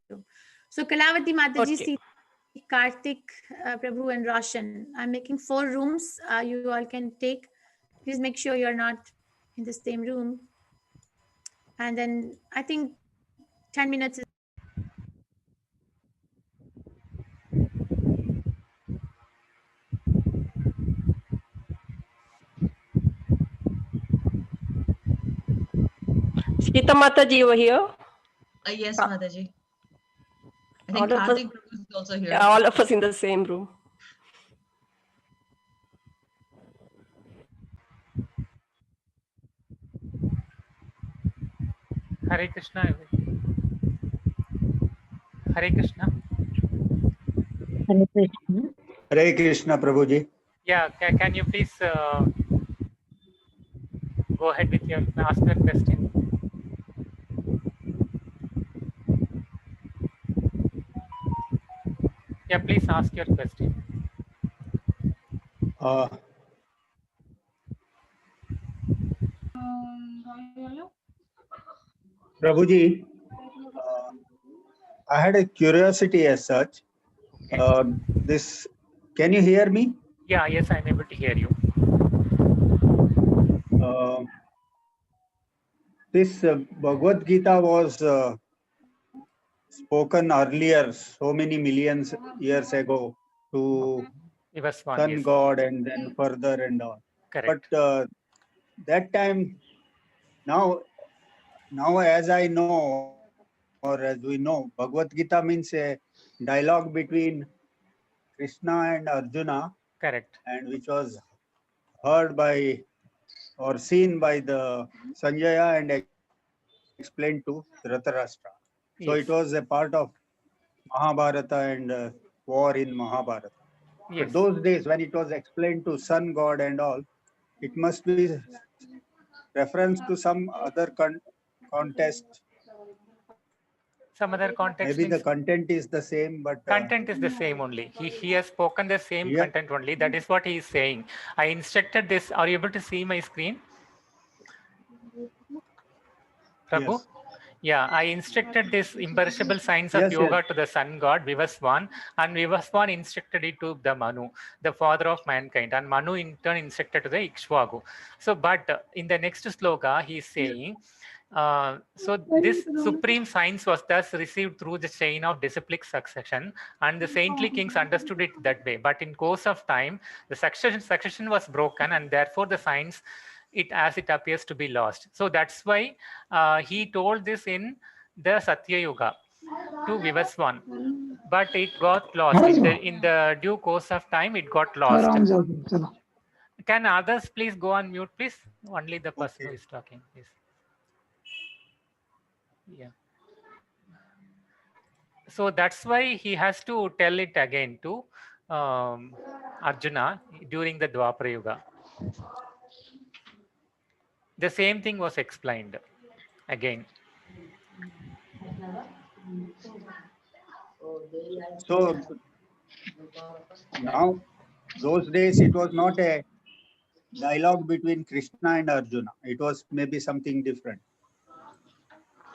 So Kalavati Mataji, Okay. Karthik, Prabhu and Roshan. I'm making 4 rooms. You all can take. Please make sure you're not in the same room. And then I think 10 minutes is Sita Mataji over here. Yes, Ah. Mataji. I All think of us, Karthik Prabhu is also here. yeah, all of us in the same room. Hare Krishna. Hare Krishna. Hare Krishna. Hare Krishna, Prabhuji. Yeah, can you please go ahead with your ask the question? Yeah, please ask your question. Prabhuji, I had a curiosity as such. This, can you hear me? Yeah, yes, I'm able to hear you. This Bhagavad Gita was spoken earlier, so many millions years ago, to Vivaswan, sun yes. god and then further and all. Correct. But that time, now as I know, or as we know, Bhagavad Gita means a dialogue between Krishna and Arjuna, Correct. and which was heard by or seen by the Sanjaya and explained to Dhritarashtra. So Yes. it was a part of Mahabharata and war in Mahabharata. Yes. But those days when it was explained to sun god and all, it must be reference to some other contest. Some other context Maybe the means content is the same, but content is the same only. He has spoken the same yeah. content only. That is what he is saying. I instructed this. Are you able to see my screen, Prabhu? Yes. Yeah, I instructed this imperishable science of Yes, yoga yes. to the sun god Vivaswan, and Vivaswan instructed it to the Manu, the father of mankind, and Manu in turn instructed to the Ikshvaku. So, but in the next sloka, he is saying, so this supreme science was thus received through the chain of disciplic succession, and the saintly kings understood it that way. But in course of time, the succession was broken, and therefore the science, it as it appears to be lost. So that's why he told this in the Satya Yuga. to Vivaswan, but it got lost in the due course of time. It got lost. Can others please go on mute, please? Only the person who is talking, please. Yeah. So that's why he has to tell it again to Arjuna during the Dwapara Yuga. The same thing was explained again. So now, those days it was not a dialogue between Krishna and Arjuna. It was maybe something different.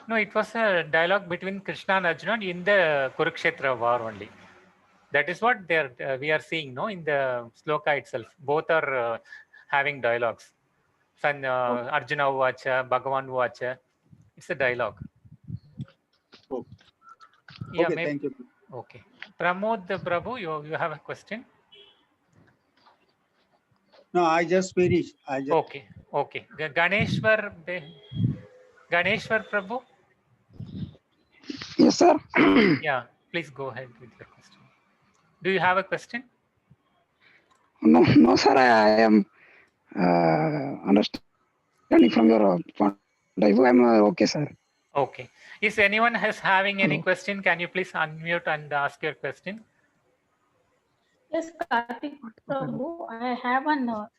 No, it was a dialogue between Krishna and Arjuna in the Kurukshetra war only. That is what we are seeing, no, in the sloka itself. Both are having dialogues. Arjuna Uvacha, Bhagavan Uvacha. It's a dialogue. Okay. Yeah, Okay, maybe. thank you. Okay. Pramod Prabhu, you have a question? No, I just finished. Okay, okay. Ganeshwar Prabhu? Yes, sir. Yeah, please go ahead with your question. Do you have a question? No, sir. I am understanding from your point of view. I'm okay, sir. Okay. Is anyone having any Hello. question? Can you please unmute and ask your question? Yes, Karthik Prabhu, I have not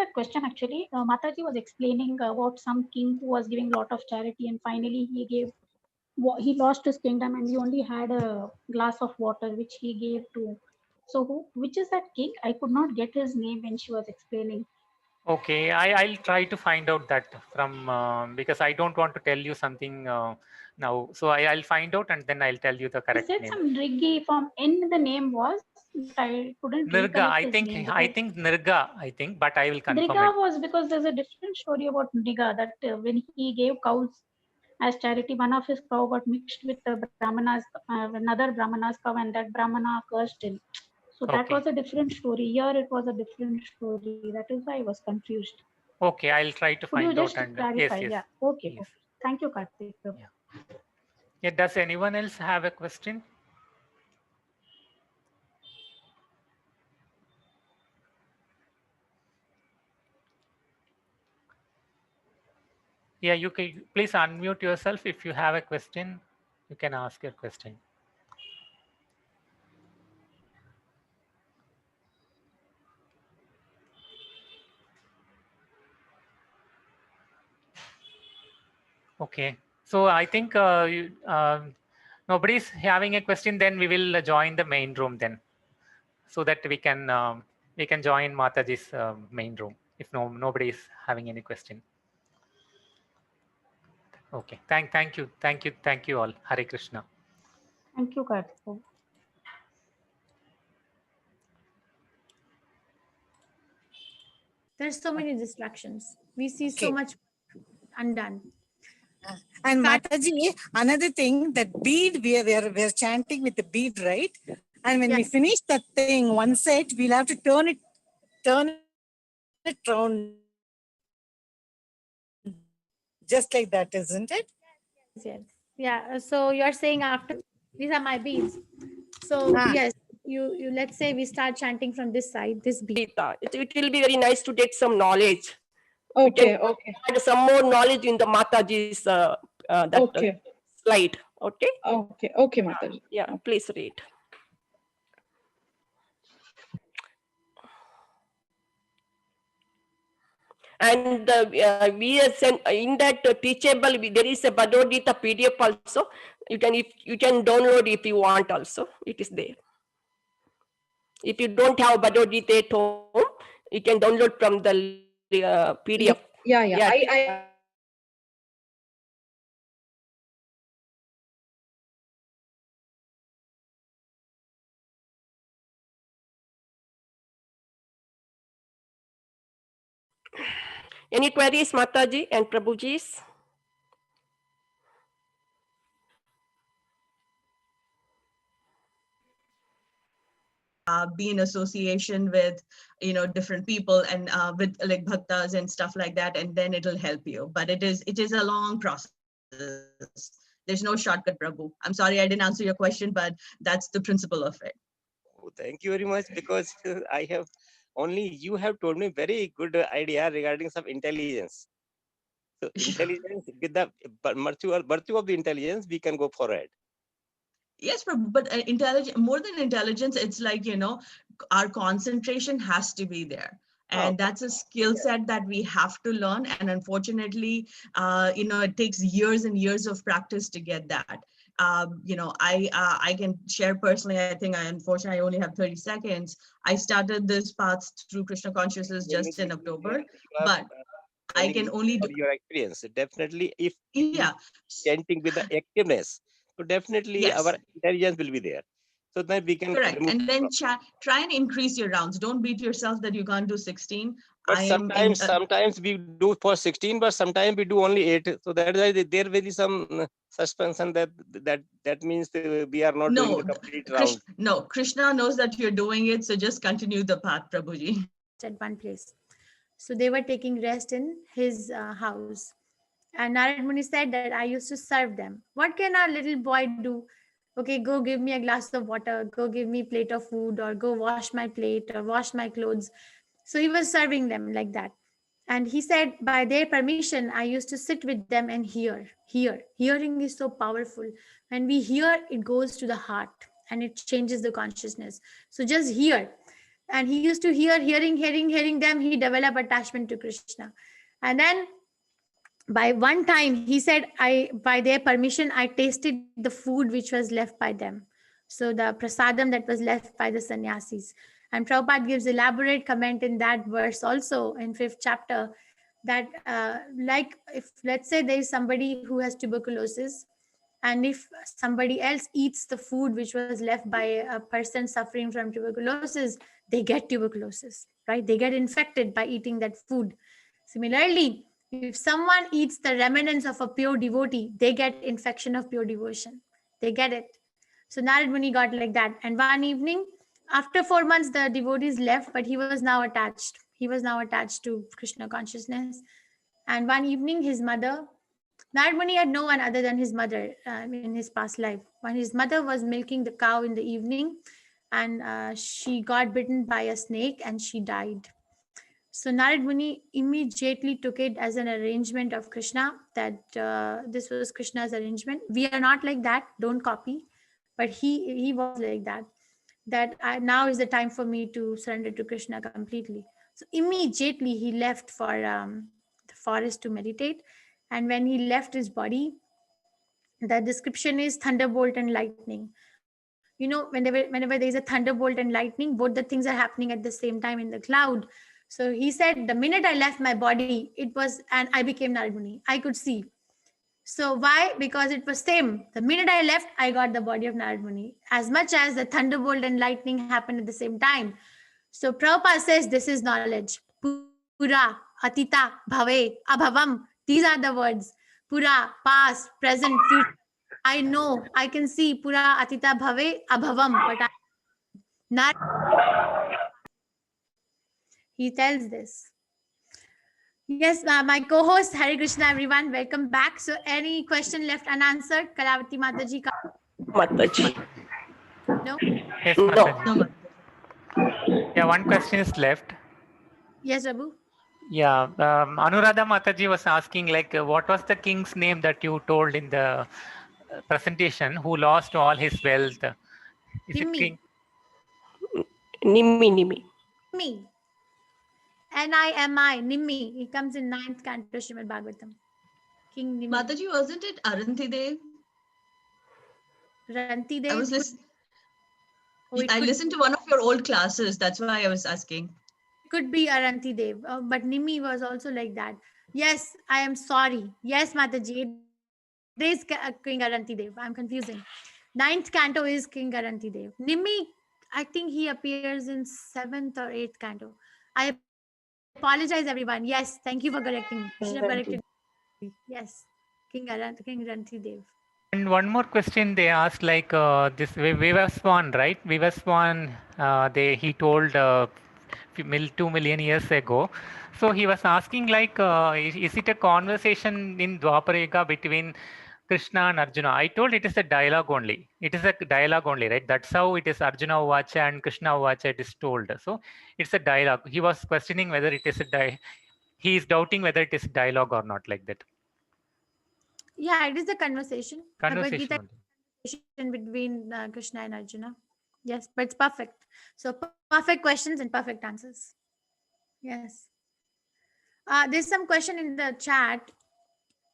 a question actually. Mataji was explaining about some king who was giving a lot of charity and finally he lost his kingdom and he only had a glass of water which he gave to. So which is that king? I could not get his name when she was explaining. Okay, I'll try to find out that from because I don't want to tell you something now. So I'll find out and then I'll tell you the He correct said name. some Driggi from N the name was, but I couldn't Nirga, recollect his name. I think Nirga, but I will confirm Driga it. was because there's a different story about Driga that when he gave cows as charity, one of his cow got mixed with the Brahmana's, another Brahmana's cow, and that Brahmana cursed him. So that Okay. was a different story. Here it was a different story. That is why I was confused. Okay, I'll try to Could you find out just and clarify? yes. Yeah. Okay. Yes. Okay. Thank you, Karthik. Yeah. Yeah. Does anyone else have a question? Yeah, you can please unmute yourself. If you have a question, you can ask your question. Okay, so I think nobody's having a question. Then we will join the main room then, so that we can join Mataji's main room if nobody is having any question. Okay, thank you all. Hare Krishna. Thank you, Karthik. There's so many distractions. We see so much undone. And Mataji, another thing, that bead, we're chanting with the bead, right? And when we finish that thing, one set, we'll have to turn it around. Just like that, isn't it? Yes. Yeah. So you're saying after these are my beads. So yes, you let's say we start chanting from this side, this bead. It will be very nice to get some knowledge. Okay. Add some more knowledge in the Mataji's slide. Okay. Okay, Mataji. Yeah. Please read. And we are sent in that teachable. There is a Bhagavad Gita PDF also. You can download if you want. Also, it is there. If you don't have Bhagavad Gita at home, you can download from the PDF. Yeah. Any queries, Mataji and Prabhuji's? Be in association with different people and with like bhaktas and stuff like that, and then it'll help you. But it is a long process. There's no shortcut, Prabhu. I'm sorry I didn't answer your question, but that's the principle of it. Oh, thank you very much, because I have only you have told me very good idea regarding some intelligence. So intelligence, with the virtue of the intelligence, we can go forward. Yes, but more than intelligence, it's like, our concentration has to be there. And that's a skill set that we have to learn. And unfortunately, it takes years and years of practice to get that. I can share personally, I think unfortunately I only have 30 seconds. I started this path through Krishna consciousness just in October, but I can only do your experience. Definitely, if chanting with the activeness, so definitely our intelligence will be there. So then we can correct. And then try and increase your rounds. Don't beat yourself that you can't do 16. But sometimes we do for 16, but sometimes we do only 8. So that is why there will be some suspension that means we are not doing the complete round. No, Krishna knows that you're doing it. So just continue the path, Prabhuji. At one place. So they were taking rest in his house. And Narad Muni said that I used to serve them. What can our little boy do? Okay, go give me a glass of water, go give me a plate of food, or go wash my plate or wash my clothes. So he was serving them like that. And he said, by their permission, I used to sit with them and hear. Hearing is so powerful. When we hear, it goes to the heart and it changes the consciousness. So just hear. And he used to hearing them, he developed attachment to Krishna. And then by one time, he said, by their permission, I tasted the food which was left by them. So the prasadam that was left by the sannyasis. And Prabhupada gives elaborate comment in that verse also in 5th chapter that like if let's say there is somebody who has tuberculosis, and if somebody else eats the food which was left by a person suffering from tuberculosis, they get tuberculosis, right? They get infected by eating that food. Similarly, if someone eats the remnants of a pure devotee, they get infection of pure devotion. They get it. So Narad Muni got like that. And one evening, after 4 months, the devotees left, but he was now attached. He was now attached to Krishna consciousness. And one evening, his mother, Narad Muni had no one other than his mother in his past life. When his mother was milking the cow in the evening, and she got bitten by a snake and she died. So Narad Muni immediately took it as an arrangement of Krishna, that this was Krishna's arrangement. We are not like that, don't copy. But he was like that, now is the time for me to surrender to Krishna completely. So immediately he left for the forest to meditate. And when he left his body, the description is thunderbolt and lightning. Whenever there is a thunderbolt and lightning, both the things are happening at the same time in the cloud. So he said, the minute I left my body, and I became Narad Muni. I could see. So why? Because it was same. The minute I left, I got the body of Narad Muni. As much as the thunderbolt and lightning happened at the same time. So Prabhupada says this is knowledge. Pura, Atita, Bhave, Abhavam. These are the words. Pura, past, present, future. I know, I can see Pura, Atita, Bhave, Abhavam. But he tells this. Yes, my co-host, Hare Krishna, everyone. Welcome back. So any question left unanswered? Kalavati Mataji. Mataji. No? Yes, Mataji. Yeah, one question is left. Yes, Prabhu. Yeah, Anuradha Mataji was asking, like, what was the king's name that you told in the presentation who lost all his wealth? Is it King? Nimmi. Nimmi. Nimi. Nimmi. He comes in 9th canto Srimad Bhagavatam. King Nimmi. Mataji, wasn't it Arantidev? Rantidev. I listened to one of your old classes. That's why I was asking. Could be Arantidev, but Nimmi was also like that. Yes, I am sorry. Yes, Mataji, it is King Arantidev. I'm confusing. 9th canto is King Arantidev. Nimmi, I think he appears in 7th or 8th canto. I apologize, everyone. Yes, thank you for correcting me. Should have corrected. Yes, King Arantidev. And one more question they asked, like this Vivaswan, right? Vivaswan, he told 2 million years ago. So he was asking, like, is it a conversation in Dwapara Yuga between Krishna and Arjuna. I told it is a dialogue only. It is a dialogue only, right? That's how it is Arjuna Vacha and Krishna Vacha it is told. So it's a dialogue. He was questioning whether it is he is doubting whether it is dialogue or not, like that. Yeah, it is a conversation. Bhagavad Conversation Gita only. conversation between Krishna and Arjuna. Yes, but it's perfect. So perfect questions and perfect answers. Yes. There's some question in the chat.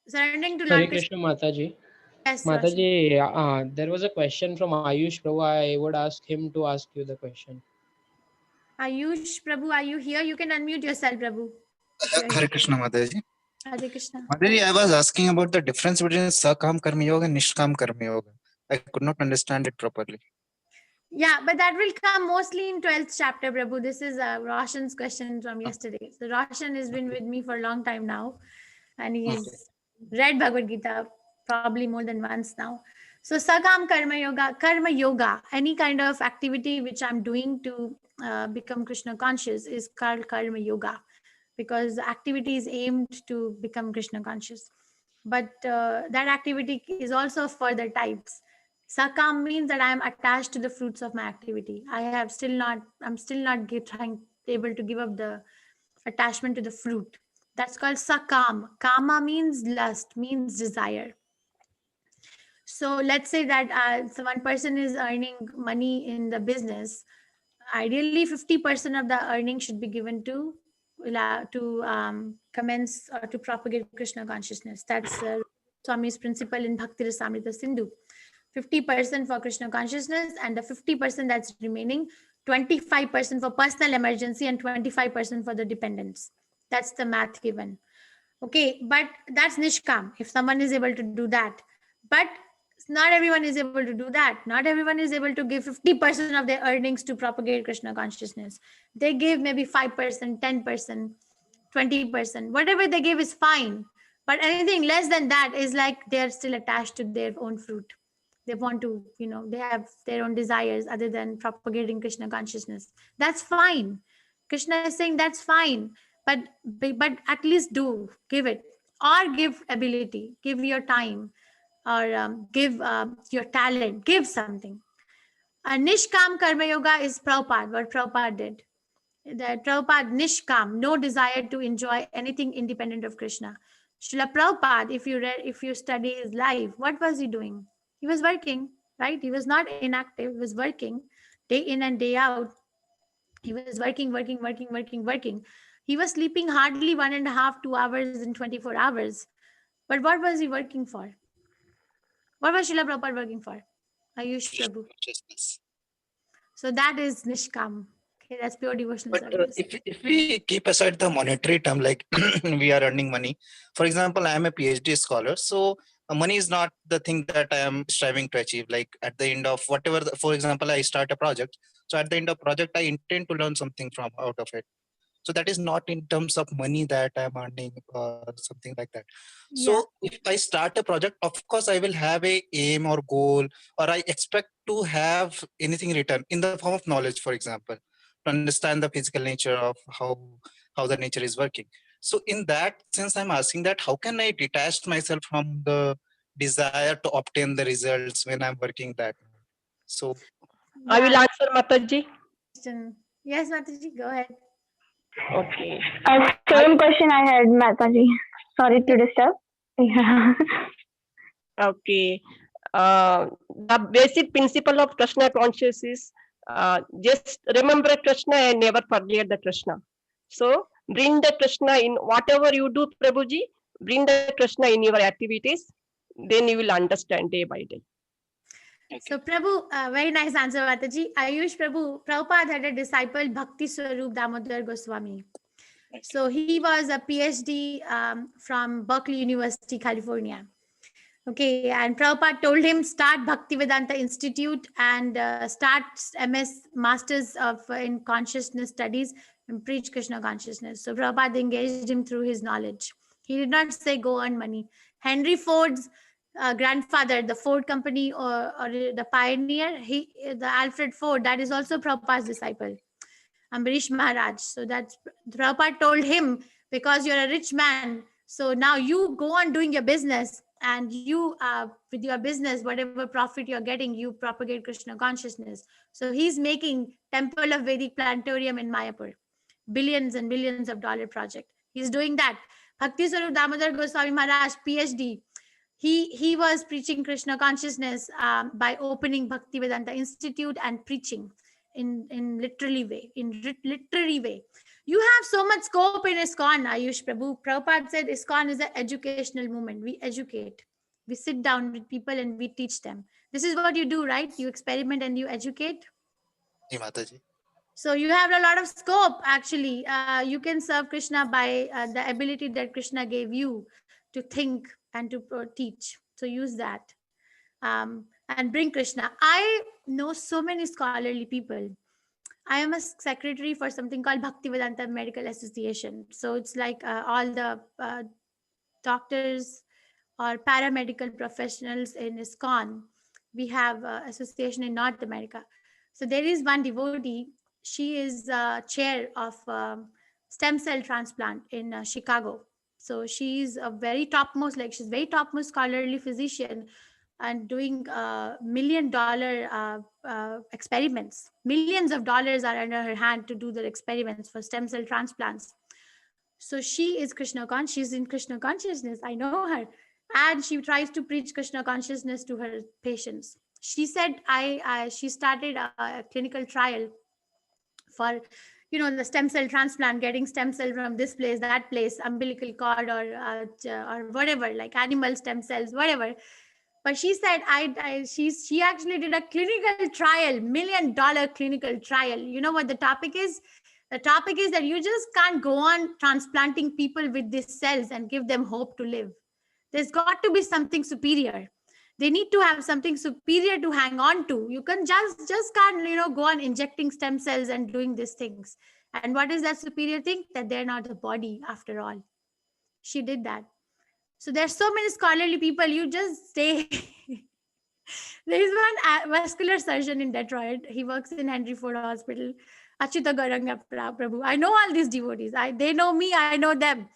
Surrendering to Lord Hare Krishna. Krishna Mataji. Yes, Roshan. Mataji, there was a question from Ayush Prabhu. I would ask him to ask you the question. Ayush Prabhu, are you here? You can unmute yourself, Prabhu. Hare Krishna Mataji. Hare Krishna. Mataji, I was asking about the difference between Sakam Karma Yoga and Nishkam Karma Yoga. I could not understand it properly. Yeah, but that will come mostly in 12th chapter, Prabhu. This is Roshan's question from yesterday. So Roshan has been with me for a long time now, and he's read Bhagavad Gita probably more than once now. So Sakam Karma Yoga, any kind of activity which I'm doing to become Krishna conscious is called Karma Yoga, because the activity is aimed to become Krishna conscious. But that activity is also further types. Sakam means that I am attached to the fruits of my activity. I'm still not able to give up the attachment to the fruit. That's called sakam. Kama means lust, means desire. So let's say that so one person is earning money in the business. Ideally, 50% of the earning should be given to commence or to propagate Krishna consciousness. That's Swami's principle in Bhakti Rasamrita Sindhu. 50% for Krishna consciousness, and the 50% that's remaining, 25% for personal emergency and 25% for the dependents. That's the math given. Okay, but that's Nishkam, if someone is able to do that. But not everyone is able to do that. Not everyone is able to give 50% of their earnings to propagate Krishna consciousness. They give maybe 5%, 10%, 20%. Whatever they give is fine. But anything less than that is like they're still attached to their own fruit. They want to, they have their own desires other than propagating Krishna consciousness. That's fine. Krishna is saying that's fine. But at least give it, or give ability, give your time, or give your talent, give something. Nishkam Karma Yoga is Prabhupada, what Prabhupada did. The Prabhupada Nishkam, no desire to enjoy anything independent of Krishna. Srila Prabhupada, if you study his life, what was he doing? He was working, right? He was not inactive, he was working day in and day out. He was working. He was sleeping hardly 1.5, 2 hours in 24 hours. But what was he working for? What was Srila Prabhupada working for? Ayush Prabhu. So that is Nishkam. Okay, that's pure devotional But service. if we keep aside the monetary term, like we are earning money, for example, I am a PhD scholar, so money is not the thing that I am striving to achieve. Like at the end of whatever, for example, I start a project. So at the end of project, I intend to learn something from out of it. So that is not in terms of money that I'm earning or something like that. So if I start a project, of course, I will have a aim or goal, or I expect to have anything written in the form of knowledge, for example, to understand the physical nature of how the nature is working. So in that sense, I'm asking that how can I detach myself from the desire to obtain the results when I'm working that? So I will answer, Mataji. Yes, Mataji, go ahead. Okay. Same question I had, Mataji. Sorry to disturb. Okay. The basic principle of Krishna consciousness is just remember Krishna and never forget the Krishna. So bring the Krishna in whatever you do, Prabhuji. Bring the Krishna in your activities. Then you will understand day by day. So Prabhu, very nice answer, Mataji. Ayush Prabhu, Prabhupada had a disciple, Bhakti Swarup Damodar Goswami. So he was a PhD from Berkeley University, California. Okay, and Prabhupada told him start Bhaktivedanta Institute and start MS Masters in Consciousness Studies and preach Krishna consciousness. So Prabhupada engaged him through his knowledge. He did not say go earn money. Henry Ford's grandfather, the Ford company or the pioneer, the Alfred Ford, that is also Prabhupada's disciple, Ambarish Maharaj. So that's Prabhupada told him, because you're a rich man, so now you go on doing your business and you, with your business, whatever profit you're getting, you propagate Krishna consciousness. So he's making Temple of Vedic Planetarium in Mayapur, billions and billions of dollar project. He's doing that. Bhakti Swarup Damodar Goswami Maharaj, PhD. He was preaching Krishna consciousness by opening Bhaktivedanta Institute and preaching in literary way. You have so much scope in ISKCON, Ayush Prabhu. Prabhupada said ISKCON is an educational movement. We educate. We sit down with people and we teach them. This is what you do, right? You experiment and you educate. Hey, Mataji. So you have a lot of scope, actually. You can serve Krishna by the ability that Krishna gave you to think and to teach. So use that and bring Krishna. I know so many scholarly people. I am a secretary for something called Bhaktivedanta Medical Association. So it's like all the doctors or paramedical professionals in ISKCON. We have association in North America. So there is one devotee. She is chair of stem cell transplant in Chicago. So she's a very topmost, like she's very topmost scholarly physician and doing $1 million experiments. Millions of dollars are under her hand to do the experiments for stem cell transplants. So she is Krishna conscious. She's in Krishna consciousness. I know her. And she tries to preach Krishna consciousness to her patients. She said she started a clinical trial for, the stem cell transplant, getting stem cell from this place, that place, umbilical cord or whatever, like animal stem cells, whatever. But she said she actually did a clinical trial, $1 million clinical trial. You know what the topic is? The topic is that you just can't go on transplanting people with these cells and give them hope to live. There's got to be something superior. They need to have something superior to hang on to. You can just can't, go on injecting stem cells and doing these things. And what is that superior thing? That they're not the body after all. She did that. So there's so many scholarly people. You just stay. There is one vascular surgeon in Detroit. He works in Henry Ford Hospital. Achyuta Gauranga Prabhu. I know all these devotees. They know me. I know them.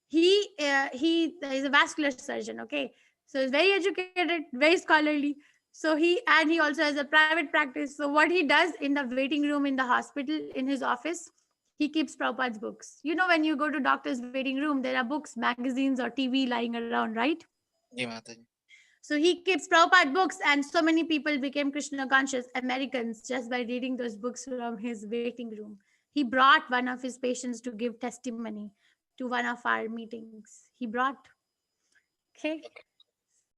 He is a vascular surgeon. Okay, so he's very educated, very scholarly. So he also has a private practice. So what he does in the waiting room in the hospital, in his office, he keeps Prabhupada's books. When you go to doctor's waiting room, there are books, magazines, or TV lying around, right? Hey, Mataji. So he keeps Prabhupada books, and so many people became Krishna conscious Americans just by reading those books from his waiting room. He brought one of his patients to give testimony to one of our meetings. He brought. Okay.